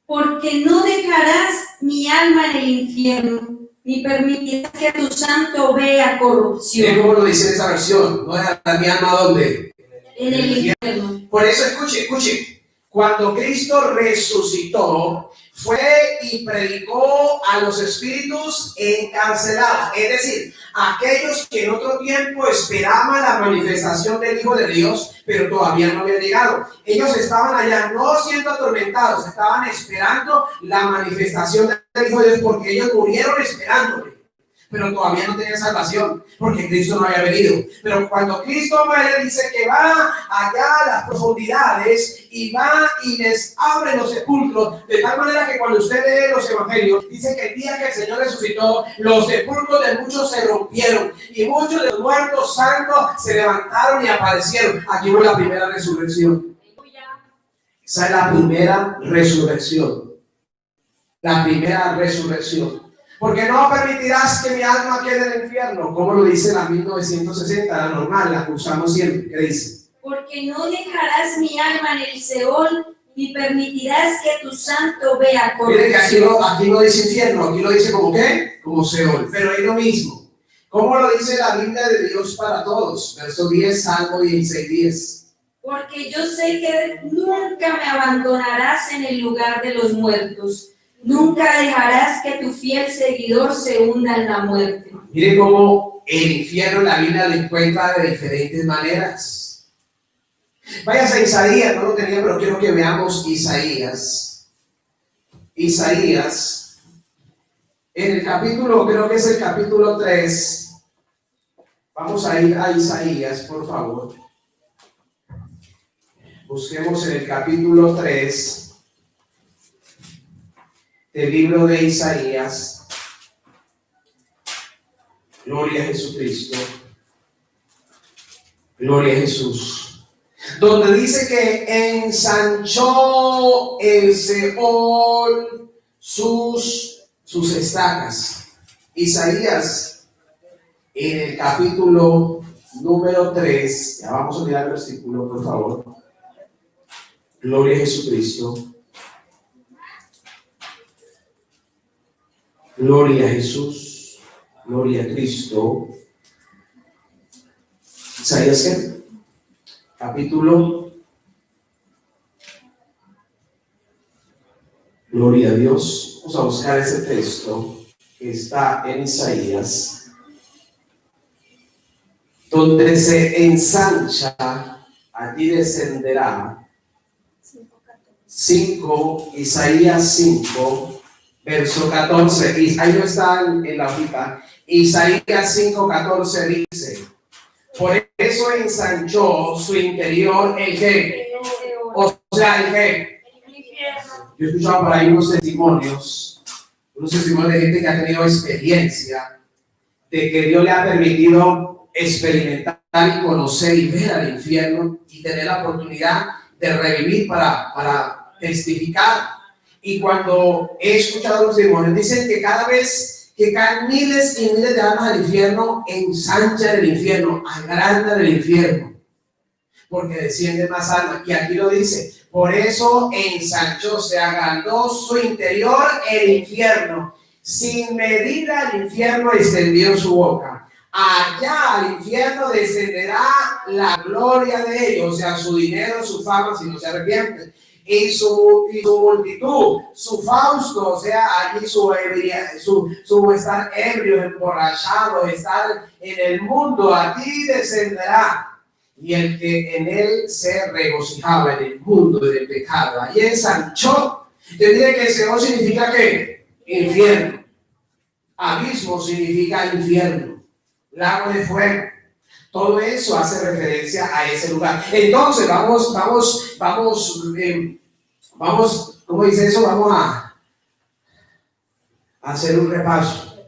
porque no dejarás mi alma en el infierno, ni permitirás que tu santo vea corrupción. ¿Cómo lo dice esa versión? No dejarás mi alma, ¿dónde? En el infierno. Por eso, escuche, cuando Cristo resucitó, fue y predicó a los espíritus encarcelados, es decir, aquellos que en otro tiempo esperaban la manifestación del Hijo de Dios, pero todavía no había llegado. Ellos estaban allá no siendo atormentados, estaban esperando la manifestación del Hijo de Dios, porque ellos murieron esperándole, pero todavía no tenían salvación, porque Cristo no había venido. Pero cuando Cristo muere, dice que va allá a las profundidades y va y les abre los sepulcros, de tal manera que cuando usted lee los evangelios, dice que el día que el Señor resucitó, los sepulcros de muchos se rompieron y muchos de los muertos santos se levantaron y aparecieron. Aquí fue la primera resurrección. Esa es la primera resurrección. La primera resurrección. Porque no permitirás que mi alma quede en el infierno, como lo dice la 1960, la normal, la que usamos siempre. ¿Qué dice? Porque no dejarás mi alma en el Seol, ni permitirás que tu santo vea corrupción. Miren que aquí no dice infierno, aquí lo dice como ¿qué? Como Seol, pero es lo mismo. ¿Cómo lo dice la Biblia de Dios para todos? Verso 10, Salmo 16:10. Porque yo sé que nunca me abandonarás en el lugar de los muertos. Nunca dejarás que tu fiel seguidor se hunda en la muerte. Miren cómo el infierno en la Biblia lo encuentra de diferentes maneras. Váyase a Isaías, no lo tenía, pero quiero que veamos Isaías. Isaías, en el capítulo, creo que es el capítulo 3. Vamos a ir a Isaías, por favor. Busquemos en el capítulo 3. Del libro de Isaías. Gloria a Jesucristo. Gloria a Jesús. Donde dice que ensanchó el Seol sus estacas. Isaías, en el capítulo número 3. Ya vamos a mirar el versículo, por favor. Gloria a Jesucristo. Gloria a Jesús, gloria a Cristo. Isaías, ¿qué? Capítulo. Gloria a Dios. Vamos a buscar ese texto que está en Isaías, donde se ensancha, allí descenderá. 5, Isaías 5, verso 14. Y ahí no está en la hojita. Isaías 5, 14 dice: por eso ensanchó su interior el que, o sea, el que. Yo he escuchado por ahí unos testimonios de gente que ha tenido experiencia de que Dios le ha permitido experimentar y conocer y ver al infierno y tener la oportunidad de revivir para testificar. Y cuando he escuchado los testimonios, dicen que cada vez que caen miles y miles de almas al infierno, ensanchan el infierno, agrandan el infierno, porque desciende más almas. Y aquí lo dice: por eso ensanchó, se agrandó su interior el infierno. Sin medida el infierno extendió su boca. Allá al infierno descenderá la gloria de ellos, o sea, su dinero, su fama, si no se arrepienten, y su multitud, su fausto, o sea, allí su estar ebrio, emborrachado, estar en el mundo, allí descenderá. Y el que en él se regocijaba en el mundo del pecado, allí ensanchó. Yo diría que Seol significa ¿qué? Infierno. Abismo significa infierno. Lago de fuego. Todo eso hace referencia a ese lugar. Entonces vamos, ¿cómo dice eso? Vamos a hacer un repaso.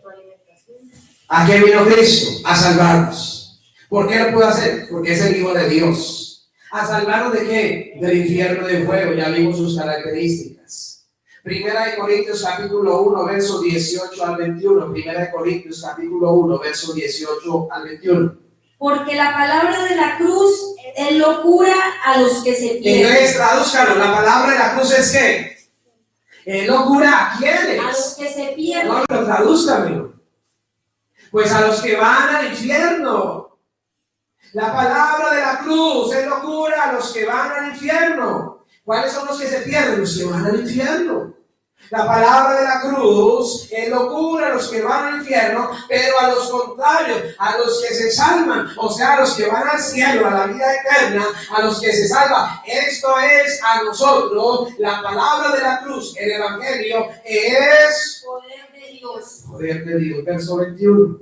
¿A qué vino Cristo? A salvarnos. ¿Por qué lo puede hacer? Porque es el Hijo de Dios. ¿A salvarnos de qué? Del infierno de fuego. Ya vimos sus características. Primera de Corintios capítulo 1, verso 18 al 21. Primera de Corintios capítulo 1, verso 18 al 21. Porque la palabra de la cruz es locura a los que se pierden. Entonces, tradúzcalo. La palabra de la cruz es ¿qué? ¿Es locura a quiénes? A los que se pierden. No, pero tradúzcamelo. Pues a los que van al infierno. La palabra de la cruz es locura a los que van al infierno. ¿Cuáles son los que se pierden? Los que van al infierno. La palabra de la cruz es locura a los que van al infierno, pero a los contrarios, a los que se salvan, o sea, a los que van al cielo, a la vida eterna, a los que se salvan. Esto es a nosotros. La palabra de la cruz, el evangelio, es Poder de Dios. Poder de Dios. Verso 21.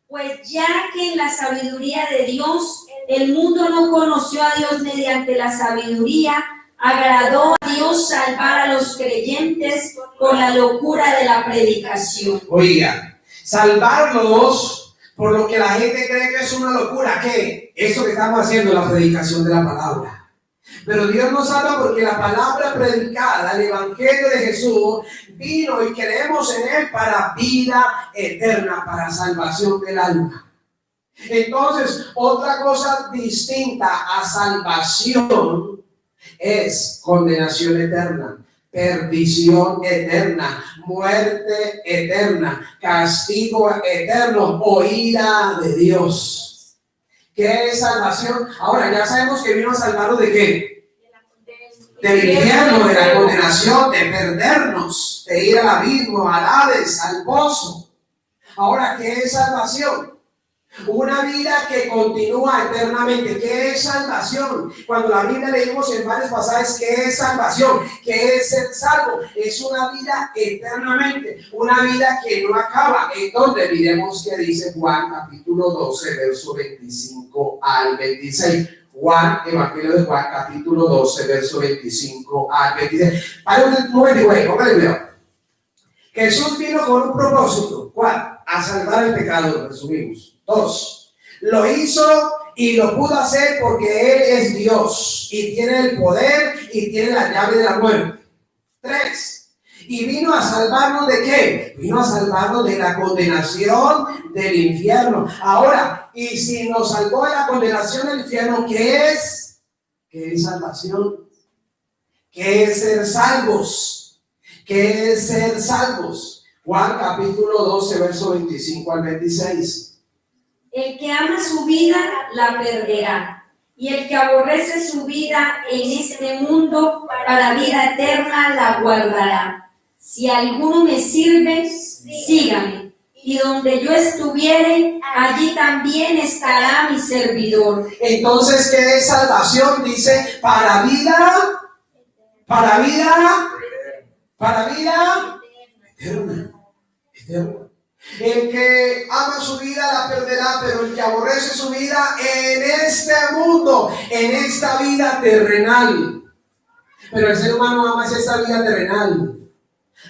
Pues ya que en la sabiduría de Dios el mundo no conoció a Dios mediante la sabiduría, agradó a Dios salvar a los creyentes con la locura de la predicación. Oiga, salvarlos por lo que la gente cree que es una locura. ¿Qué? Eso que estamos haciendo, la predicación de la palabra. Pero Dios nos salva porque la palabra predicada, el evangelio de Jesús, vino y creemos en él para vida eterna, para salvación del alma. Entonces, otra cosa distinta a salvación es condenación eterna, perdición eterna, muerte eterna, castigo eterno o ira de Dios. ¿Qué es salvación? Ahora ya sabemos que vino a salvarnos ¿de qué? Del infierno, de la condenación, de perdernos, de ir al abismo, al Hades, al pozo. Ahora, ¿qué es salvación? Una vida que continúa eternamente. ¿Qué es salvación? Cuando la Biblia leímos en varios pasajes, ¿qué es salvación? ¿Qué es ser salvo? Es una vida eternamente, una vida que no acaba. Entonces, miremos qué dice Juan capítulo 12, verso 25 al 26. Juan, Evangelio de Juan, capítulo 12, verso 25 al 26. Para un momento, póngale cuidado. Jesús vino con un propósito. ¿Cuál? A salvar el pecado, resumimos. 2. Lo hizo y lo pudo hacer porque Él es Dios y tiene el poder y tiene la llave de la muerte. 3. Y vino a salvarnos ¿de qué? Vino a salvarnos de la condenación del infierno. Ahora, y si nos salvó de la condenación del infierno, ¿qué es? ¿Qué es salvación? ¿Qué es ser salvos? ¿Qué es ser salvos? Juan capítulo 12, verso 25 al 26. El que ama su vida la perderá, y el que aborrece su vida en este mundo para vida eterna la guardará. Si alguno me sirve, sígame, y donde yo estuviere, allí también estará mi servidor. Entonces, ¿qué es salvación? Dice, para vida para vida eterna. Eterna. El que ama su vida la perderá, pero el que aborrece su vida en este mundo, en esta vida terrenal. Pero el ser humano ama esta vida terrenal.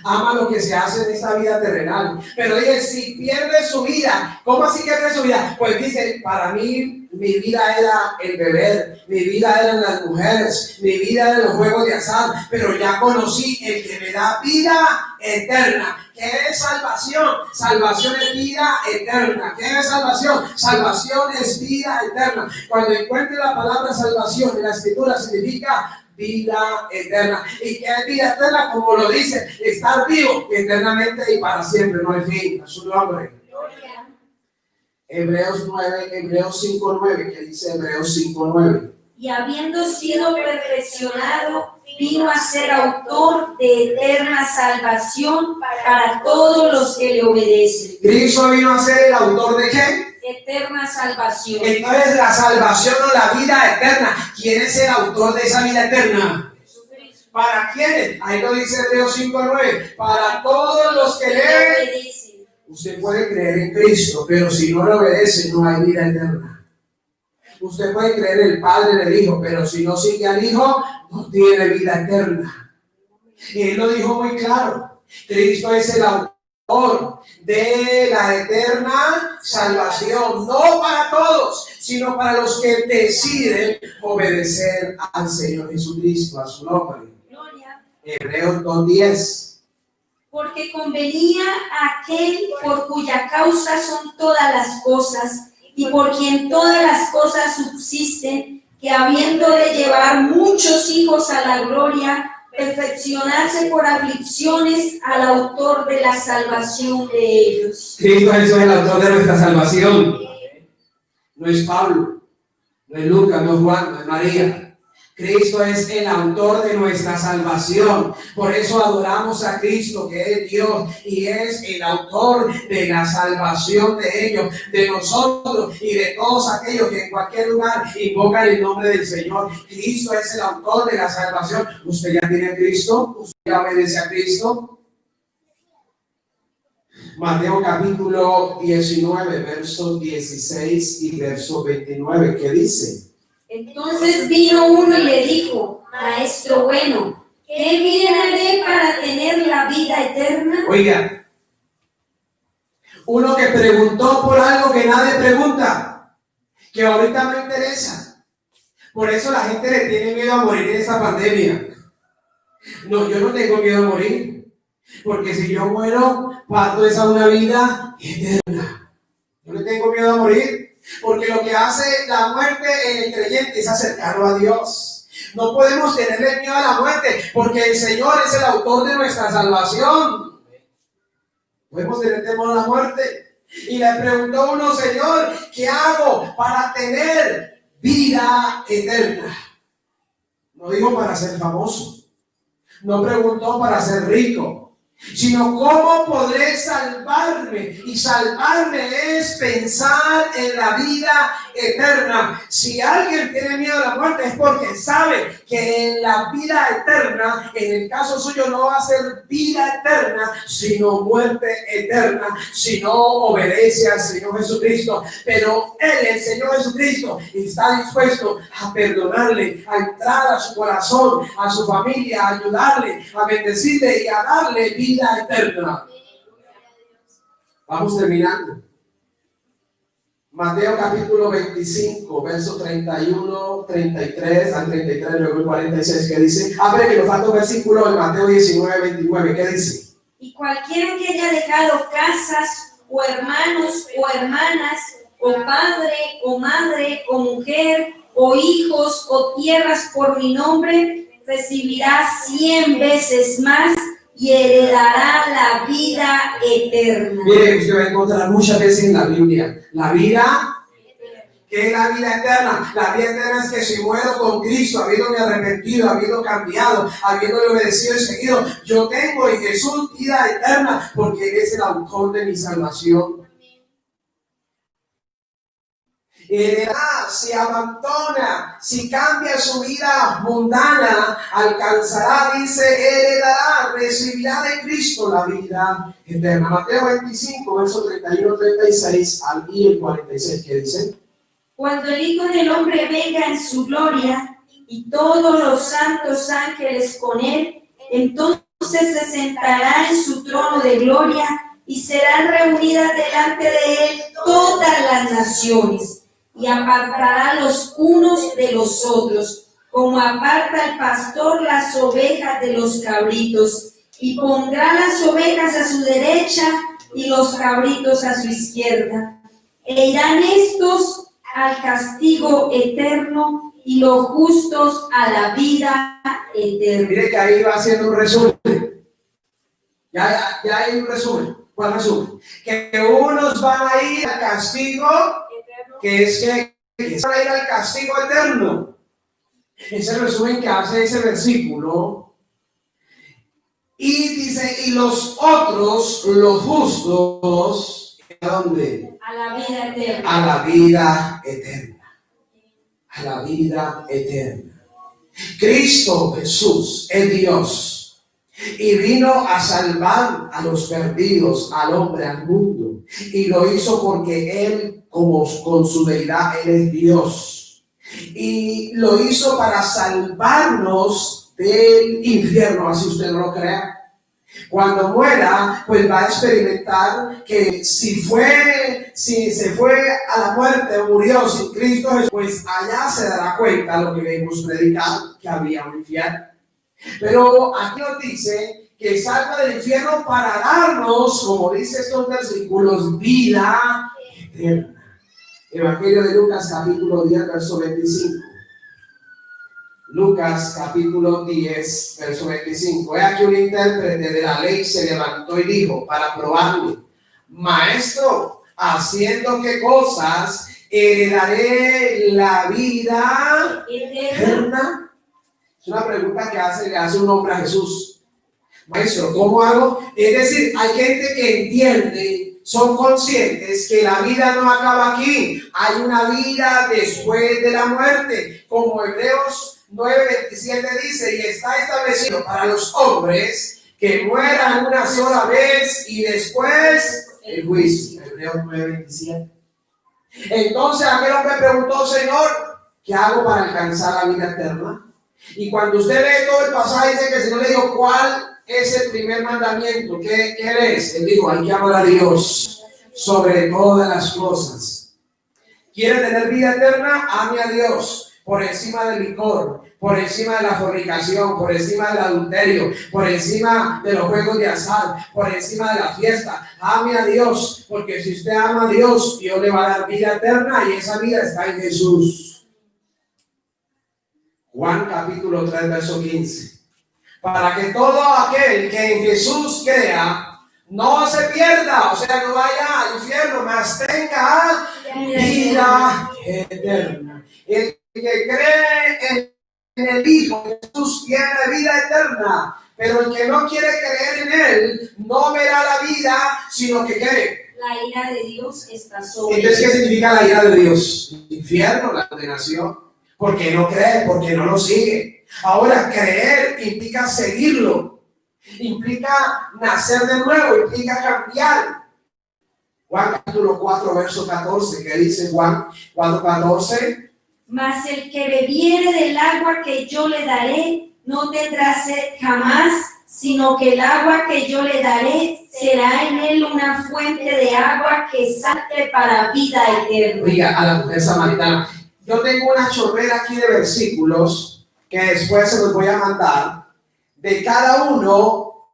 Ama lo que se hace en esta vida terrenal. Pero dice, si pierde su vida, ¿cómo así pierde su vida? Pues dice, para mí, mi vida era el beber, mi vida eran las mujeres, mi vida eran los juegos de azar, pero ya conocí el que me da vida eterna. ¿Qué es salvación? Salvación es vida eterna. ¿Qué es salvación? Salvación es vida eterna. Cuando encuentre la palabra salvación en la escritura significa vida eterna. ¿Y qué es vida eterna? Como lo dice, estar vivo eternamente y para siempre, no hay fin. A su nombre. Hebreos 5:9, que dice Hebreos 5:9. Y habiendo sido perfeccionado, vino a ser autor de eterna salvación para todos los que le obedecen. Cristo vino a ser el autor de ¿qué? Eterna salvación. Entonces la salvación o la vida eterna, ¿quién es el autor de esa vida eterna? ¿Para quiénes? Ahí lo dice Hebreos 5:9. Para todos los que le obedecen. Usted puede creer en Cristo, pero si no le obedece, no hay vida eterna. Usted puede creer en el Padre y en el Hijo, pero si no sigue al Hijo, no tiene vida eterna. Y Él lo dijo muy claro. Cristo es el autor de la eterna salvación, no para todos, sino para los que deciden obedecer al Señor Jesucristo, a su nombre. Gloria. Hebreos 2:10. Porque convenía a aquel por cuya causa son todas las cosas, y por quien todas las cosas subsisten, que habiendo de llevar muchos hijos a la gloria, perfeccionarse por aflicciones al autor de la salvación de ellos. Cristo Jesús es el autor de nuestra salvación. No es Pablo, no es Lucas, no es Juan, no es María. Cristo es el autor de nuestra salvación. Por eso adoramos a Cristo, que es Dios y es el autor de la salvación de ellos, de nosotros y de todos aquellos que en cualquier lugar invocan el nombre del Señor. Cristo es el autor de la salvación. ¿Usted ya tiene a Cristo? ¿Usted ya obedece a Cristo? Mateo capítulo 19, versos 16 y verso 29, ¿qué dice? Entonces vino uno y le dijo: Maestro bueno, ¿qué bien haré para tener la vida eterna? Oiga, uno que preguntó por algo que nadie pregunta, que ahorita no interesa. Por eso la gente le tiene miedo a morir en esta pandemia. No, yo no tengo miedo a morir, porque si yo muero, parto esa una vida eterna. Yo no tengo miedo a morir. Porque lo que hace la muerte en el creyente es acercarlo a Dios. No podemos tenerle miedo a la muerte, porque el Señor es el autor de nuestra salvación. Podemos tener temor a la muerte. Y le preguntó uno: Señor, ¿qué hago para tener vida eterna? No dijo para ser famoso. No preguntó para ser rico. Sino cómo podré salvarme. Y salvarme es pensar en la vida eterna. Si alguien tiene miedo a la muerte es porque sabe que en la vida eterna, en el caso suyo, no va a ser vida eterna, sino muerte eterna, si no obedece al Señor Jesucristo. Pero Él, el Señor Jesucristo, está dispuesto a perdonarle, a entrar a su corazón, a su familia, a ayudarle, a bendecirle y a darle vida eterna. Vamos terminando. Mateo capítulo 25, versos 31, 33 al 33, luego el 46, que dice, abre que nos falta un versículo en Mateo 19, 29, ¿qué dice? Y cualquiera que haya dejado casas, o hermanos, o hermanas, o padre, o madre, o mujer, o hijos, o tierras por mi nombre, recibirá 100 veces más y heredará la vida eterna. Mire, usted va a encontrar muchas veces en la Biblia la vida. ¿Qué es la vida eterna? La vida eterna es que si muero con Cristo, habiéndome arrepentido, habiendo cambiado, habiéndole obedecido y seguido, yo tengo en Jesús vida eterna, porque Él es el autor de mi salvación. heredará, si abandona, si cambia su vida mundana, alcanzará, dice, heredará, recibirá de Cristo la vida eterna. Mateo 25, verso 31, 36 y el 46, ¿qué dice? Cuando el Hijo del Hombre venga en su gloria y todos los santos ángeles con él, entonces se sentará en su trono de gloria y serán reunidas delante de él todas las naciones, y apartará los unos de los otros, como aparta el pastor las ovejas de los cabritos, y pondrá las ovejas a su derecha y los cabritos a su izquierda. E irán estos al castigo eterno y los justos a la vida eterna. Mire que ahí va haciendo un resumen. Ya hay un resumen. ¿Cuál resumen? Que unos van a ir al castigo, que es que van a ir al castigo eterno. Ese resumen que hace ese versículo. Y dice, y los otros, los justos, ¿a dónde? A la vida eterna. A la vida eterna. A la vida eterna. Cristo Jesús es Dios. Y vino a salvar a los perdidos, al hombre, al mundo. Y lo hizo porque Él, como con su deidad, Él es Dios. Y lo hizo para salvarnos del infierno, así usted no lo crea. Cuando muera, pues va a experimentar que si se fue a la muerte, murió sin Cristo, pues allá se dará cuenta lo que hemos predicado, que había un infierno. Pero aquí nos dice que salva del infierno para darnos, como dice estos versículos, vida eterna. Evangelio de Lucas, capítulo 10, verso 25. Lucas, capítulo 10, verso 25. He aquí un intérprete de la ley se levantó y dijo, para probarle: Maestro, ¿haciendo qué cosas heredaré la vida eterna? Es una pregunta que le hace un hombre a Jesús. Maestro, ¿cómo hago? Es decir, hay gente que entiende, son conscientes que la vida no acaba aquí. Hay una vida después de la muerte. Como Hebreos 9:27 dice, y está establecido para los hombres que mueran una sola vez y después el juicio. Hebreos 9:27. Entonces aquel hombre preguntó: Señor, ¿qué hago para alcanzar la vida eterna? Y cuando usted lee todo el pasaje, dice que el Señor le dijo: ¿cuál es el primer mandamiento? ¿Qué es? Él dijo: hay que amar a Dios sobre todas las cosas. ¿Quiere tener vida eterna? Ame a Dios por encima del licor, por encima de la fornicación, por encima del adulterio, por encima de los juegos de azar, por encima de la fiesta. Ame a Dios, porque si usted ama a Dios, Dios le va a dar vida eterna, y esa vida está en Jesús. Juan capítulo 3, verso 15. Para que todo aquel que en Jesús crea no se pierda, o sea, no vaya al infierno, mas tenga vida eterna. El que cree en el Hijo de Jesús tiene vida eterna, pero el que no quiere creer en Él no verá la vida, sino que ¿qué? La ira de Dios está sobre Entonces, ¿qué significa la ira de Dios? Infierno, la condenación. Porque no cree, porque no lo sigue. Ahora, creer implica seguirlo, implica nacer de nuevo, implica cambiar. Juan capítulo 4, verso 14, ¿qué dice Juan 4:14? Mas el que bebiere del agua que yo le daré no tendrá sed jamás, sino que el agua que yo le daré será en él una fuente de agua que salte para vida eterna. Oiga, a la mujer samaritana. Yo tengo una chorrera aquí de versículos que después se los voy a mandar de cada uno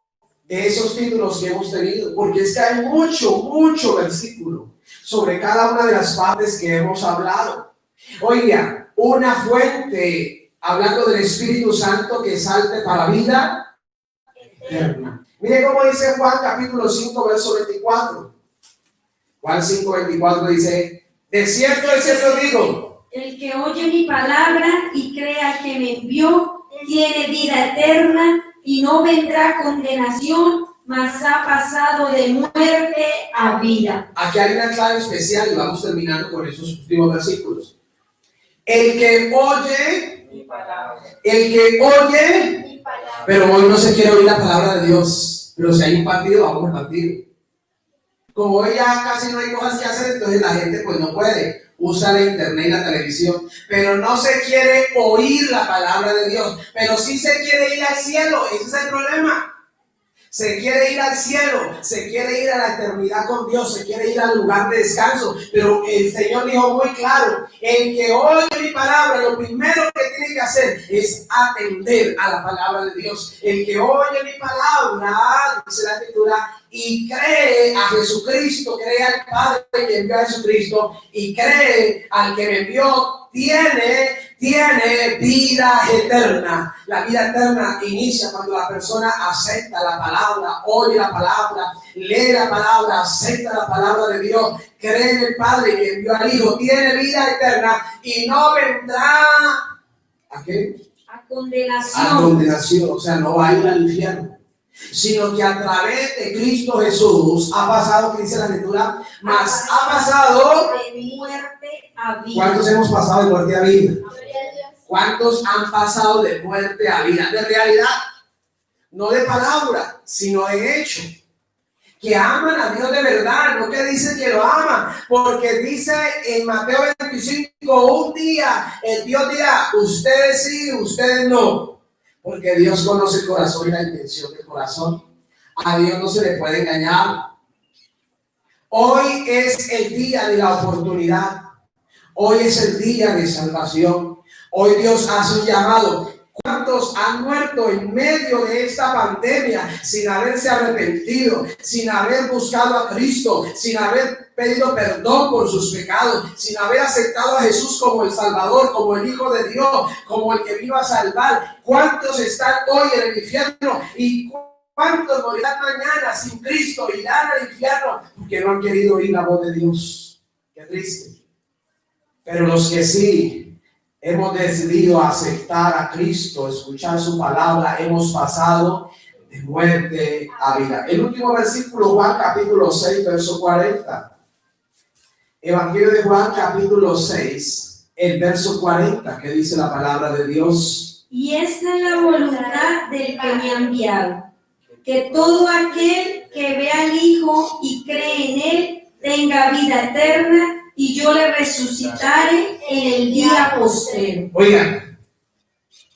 de esos títulos que hemos tenido, porque es que hay mucho versículo sobre cada una de las partes que hemos hablado. Oiga, una fuente, hablando del Espíritu Santo que salte para vida eterna. Mire cómo dice Juan capítulo 5, verso 24. Juan 5:24 dice: de cierto digo, el que oye mi palabra y crea que me envió tiene vida eterna y no vendrá condenación, mas ha pasado de muerte a vida. Aquí hay una clave especial y vamos terminando con esos últimos versículos. El que oye, pero hoy no se quiere oír la palabra de Dios. Pero si hay un partido, vamos al partido. Como hoy ya casi no hay cosas que hacer, entonces la gente pues no puede. Usa la internet y la televisión, pero no se quiere oír la palabra de Dios. Pero sí se quiere ir al cielo, ese es el problema. Se quiere ir al cielo, se quiere ir a la eternidad con Dios, se quiere ir al lugar de descanso. Pero el Señor dijo muy claro, el que oye mi palabra, lo primero que tiene que hacer es atender a la palabra de Dios. El que oye mi palabra, dice la Escritura, y cree a Jesucristo, cree al Padre que envió a Jesucristo y cree al que me envió, tiene vida eterna. La vida eterna inicia cuando la persona acepta la palabra, oye la palabra, lee la palabra, acepta la palabra de Dios, cree en el Padre que envió al Hijo, tiene vida eterna y no vendrá ¿a qué? A condenación. A condenación, o sea, no va a ir al infierno, sino que a través de Cristo Jesús ha pasado, que dice la Escritura, mas ha pasado de muerte a vida. ¿Cuántos hemos pasado de muerte a vida? ¿Cuántos han pasado de muerte a vida? De realidad, no de palabra, sino de hecho. Que aman a Dios de verdad, no que dicen que lo aman, porque dice en Mateo 25, un día el Dios dirá, ustedes sí, ustedes no. Porque Dios conoce el corazón y la intención del corazón. A Dios no se le puede engañar. Hoy es el día de la oportunidad. Hoy es el día de salvación. Hoy Dios hace un llamado. ¿Cuántos han muerto en medio de esta pandemia sin haberse arrepentido, sin haber buscado a Cristo, sin haber pedido perdón por sus pecados, sin haber aceptado a Jesús como el Salvador, como el Hijo de Dios, como el que vino a salvar? ¿Cuántos están hoy en el infierno? ¿Y cuántos morirán mañana sin Cristo? Irán al infierno porque no han querido oír la voz de Dios. Qué triste. Pero los que sí hemos decidido aceptar a Cristo, escuchar su palabra, hemos pasado de muerte a vida. El último versículo, Juan capítulo 6, verso 40. Evangelio de Juan capítulo 6, el verso 40, que dice la palabra de Dios. Y esta es la voluntad del que me ha enviado, que todo aquel que ve al Hijo y cree en Él tenga vida eterna, y yo le resucitaré en el día postrero. Oigan,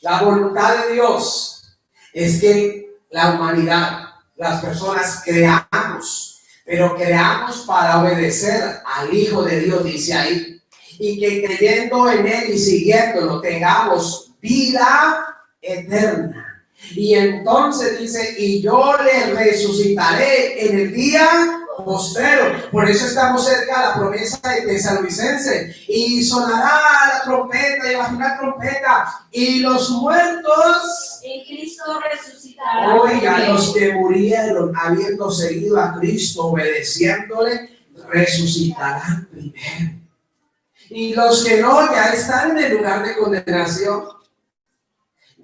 la voluntad de Dios es que la humanidad, las personas creamos, pero creamos para obedecer al Hijo de Dios, dice ahí, y que creyendo en Él y siguiéndolo tengamos vida eterna. Y entonces dice, y yo le resucitaré en el día postrero. Por eso estamos cerca de la promesa de Tesalonicenses. Y sonará la trompeta, y la trompeta, y los muertos en Cristo resucitarán. Oigan, los que murieron habiendo seguido a Cristo, obedeciéndole, resucitarán primero. Y los que no, ya están en el lugar de condenación,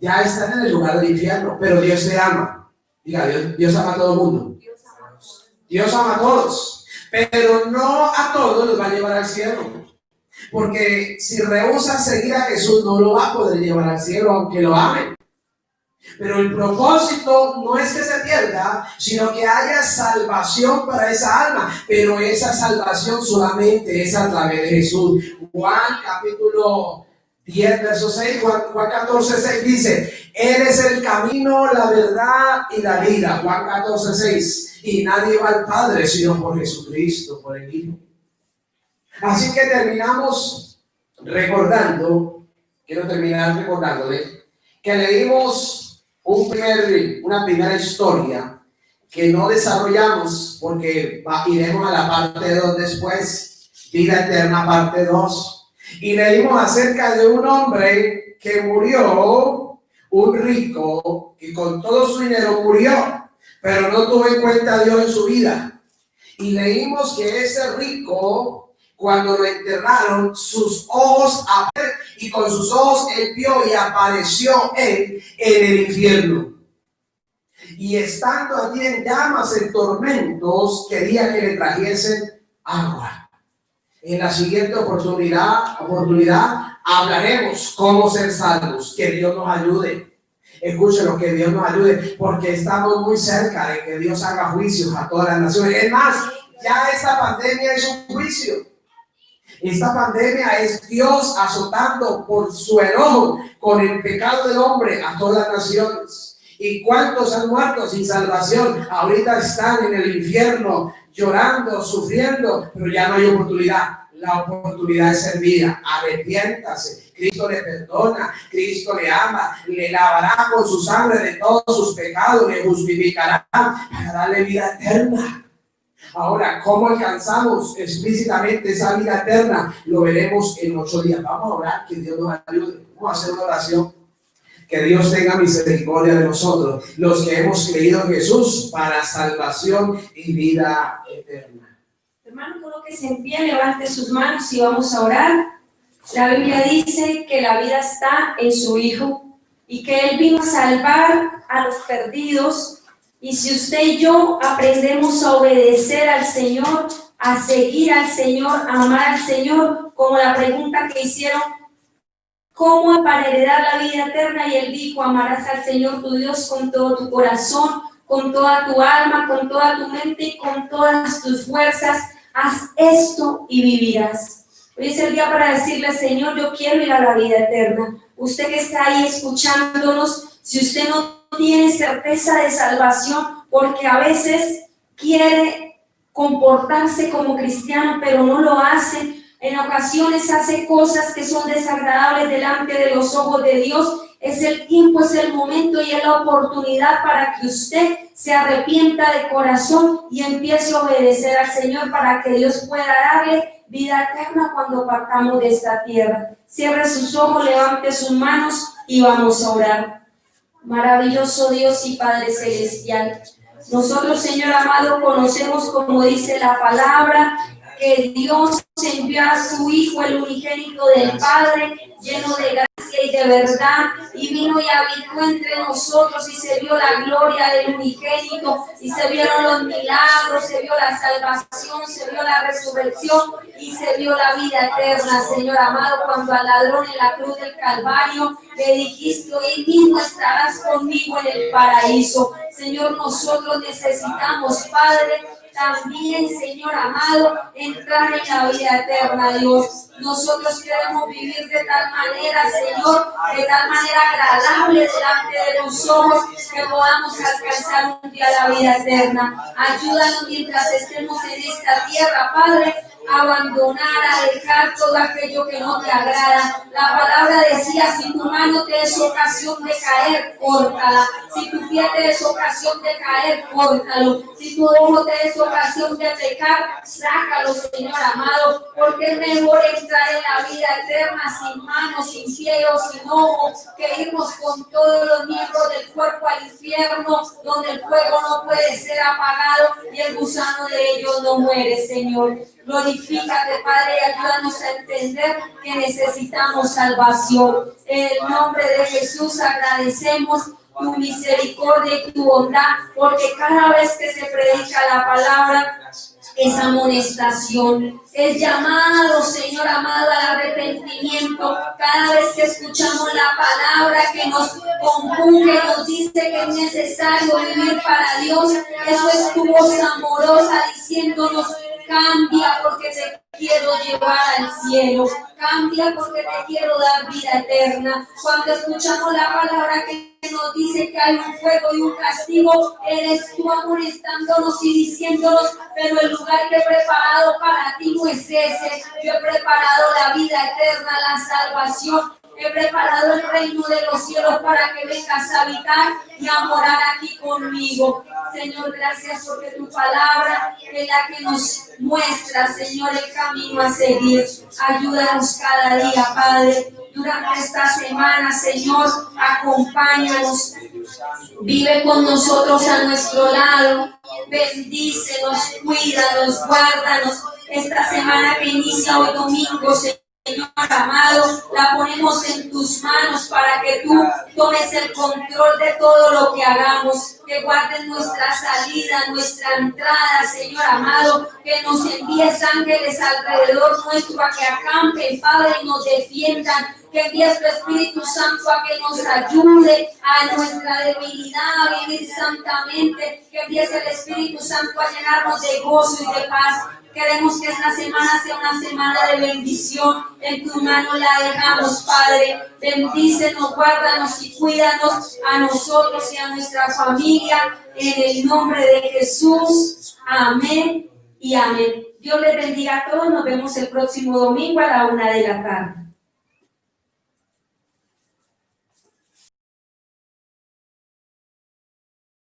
ya están en el lugar del infierno. Pero Dios te ama. Diga, Dios ama a todo el mundo. Dios ama a todos, pero no a todos los va a llevar al cielo. Porque si rehúsan seguir a Jesús, no lo va a poder llevar al cielo, aunque lo amen. Pero el propósito no es que se pierda, sino que haya salvación para esa alma. Pero esa salvación solamente es a través de Jesús. Juan capítulo 10, verso 6, Juan 14, 6 dice, Él es el camino, la verdad y la vida. Juan 14, 6. Y nadie va al Padre sino por Jesucristo, por el Hijo. Así que terminamos recordando, quiero terminar recordándole que leímos una primera historia que no desarrollamos porque iremos a la parte 2 después, vida eterna parte 2. Y leímos acerca de un hombre que murió, un rico, que con todo su dinero murió, pero no tuvo en cuenta a Dios en su vida. Y leímos que ese rico, cuando lo enterraron, sus ojos abrieron y con sus ojos él vio y apareció él en el infierno. y estando allí en llamas, en tormentos, quería que le trajesen agua. En la siguiente oportunidad hablaremos cómo ser salvos. Que Dios nos ayude. Escúchenlo, que Dios nos ayude, porque estamos muy cerca de que Dios haga juicios a todas las naciones. Es más, ya esta pandemia es un juicio. Esta pandemia es Dios azotando por su enojo con el pecado del hombre a todas las naciones. ¿Y cuántos han muerto sin salvación? Ahorita están en el infierno, llorando, sufriendo, pero ya no hay oportunidad. La oportunidad es servida. Arrepiéntase. Cristo le perdona, Cristo le ama, le lavará con su sangre de todos sus pecados, le justificará para darle vida eterna. Ahora, ¿cómo alcanzamos explícitamente esa vida eterna? Lo veremos en 8 días. Vamos a orar, que Dios nos ayude. Vamos a hacer una oración. Que Dios tenga misericordia de nosotros, los que hemos creído en Jesús para salvación y vida eterna. Hermano, colóquese en pie, levante sus manos y vamos a orar. La Biblia dice que la vida está en su Hijo y que Él vino a salvar a los perdidos. Y si usted y yo aprendemos a obedecer al Señor, a seguir al Señor, a amar al Señor, como la pregunta que hicieron, ¿cómo para heredar la vida eterna? Y Él dijo, amarás al Señor tu Dios con todo tu corazón, con toda tu alma, con toda tu mente y con todas tus fuerzas. Haz esto y vivirás. Hoy es el día para decirle, Señor, yo quiero ir a la vida eterna. Usted que está ahí escuchándonos, si usted no tiene certeza de salvación, porque a veces quiere comportarse como cristiano, pero no lo hace, en ocasiones hace cosas que son desagradables delante de los ojos de Dios, es el tiempo, es el momento y es la oportunidad para que usted se arrepienta de corazón y empiece a obedecer al Señor para que Dios pueda darle vida eterna cuando partamos de esta tierra. Cierre sus ojos, levante sus manos y vamos a orar. Maravilloso Dios y Padre Celestial, nosotros, Señor amado, conocemos, como dice la palabra, que Dios envió a su Hijo, el unigénito del Padre, lleno de gracia y de verdad, y vino y habitó entre nosotros, y se vio la gloria del unigénito, y se vieron los milagros, se vio la salvación, se vio la resurrección, y se vio la vida eterna, Señor amado, cuando al ladrón en la cruz del Calvario le dijiste, hoy mismo estarás conmigo en el paraíso. Señor, nosotros necesitamos, Padre, también, Señor amado, entrar en la vida eterna, Dios. Nosotros queremos vivir de tal manera, Señor, de tal manera agradable delante de tus ojos, que podamos alcanzar un día la vida eterna. Ayúdanos mientras estemos en esta tierra, Padre, a abandonar, a dejar todo aquello que no te agrada. La palabra decía, si tu mano te es ocasión de caer, córtala. Si tu pie te es ocasión de caer, córtalo. Si tu ojo te es ocasión de pecar, sácalo, Señor amado, porque es mejor entrar en la vida eterna sin manos, sin pie o sin ojo, que irnos con todos los miembros del cuerpo al infierno, donde el fuego no puede ser apagado y el gusano de ellos no muere, Señor. Glorifícate, Padre, y ayúdanos a entender que necesitamos salvación. En el nombre de Jesús agradecemos tu misericordia y tu bondad, porque cada vez que se predica la palabra es amonestación, es llamado, Señor amado, al arrepentimiento. Cada vez que escuchamos la palabra que nos conjunge, nos dice que es necesario vivir para Dios, eso es tu voz amorosa diciéndonos, cambia porque te quiero llevar al cielo, cambia porque te quiero dar vida eterna. Cuando escuchamos la palabra que nos dice que hay un fuego y un castigo, eres tú amonestándonos y diciéndonos, pero el lugar que he preparado para ti no es ese. Yo he preparado la vida eterna, la salvación. He preparado el reino de los cielos para que vengas a habitar y a morar aquí conmigo. Señor, gracias porque tu palabra es la que nos muestra, Señor, el camino a seguir. Ayúdanos cada día, Padre. Durante esta semana, Señor, acompáñanos. Vive con nosotros a nuestro lado. Bendícenos, cuídanos, guárdanos. Esta semana que inicia hoy domingo, Señor amado, la ponemos en tus manos para que tú tomes el control de todo lo que hagamos. que guardes nuestra salida, nuestra entrada, Señor amado, que nos envíes ángeles alrededor nuestro a que acampen, Padre, y nos defiendan, que envíes tu Espíritu Santo a que nos ayude a nuestra debilidad, a vivir santamente, que envíes el Espíritu Santo a llenarnos de gozo y de paz. Queremos que esta semana sea una semana de bendición. En tu mano la dejamos, Padre. Bendícenos, guárdanos y cuídanos a nosotros y a nuestra familia. En el nombre de Jesús. Amén y amén. Dios les bendiga a todos. Nos vemos el próximo domingo a la 1 de la tarde.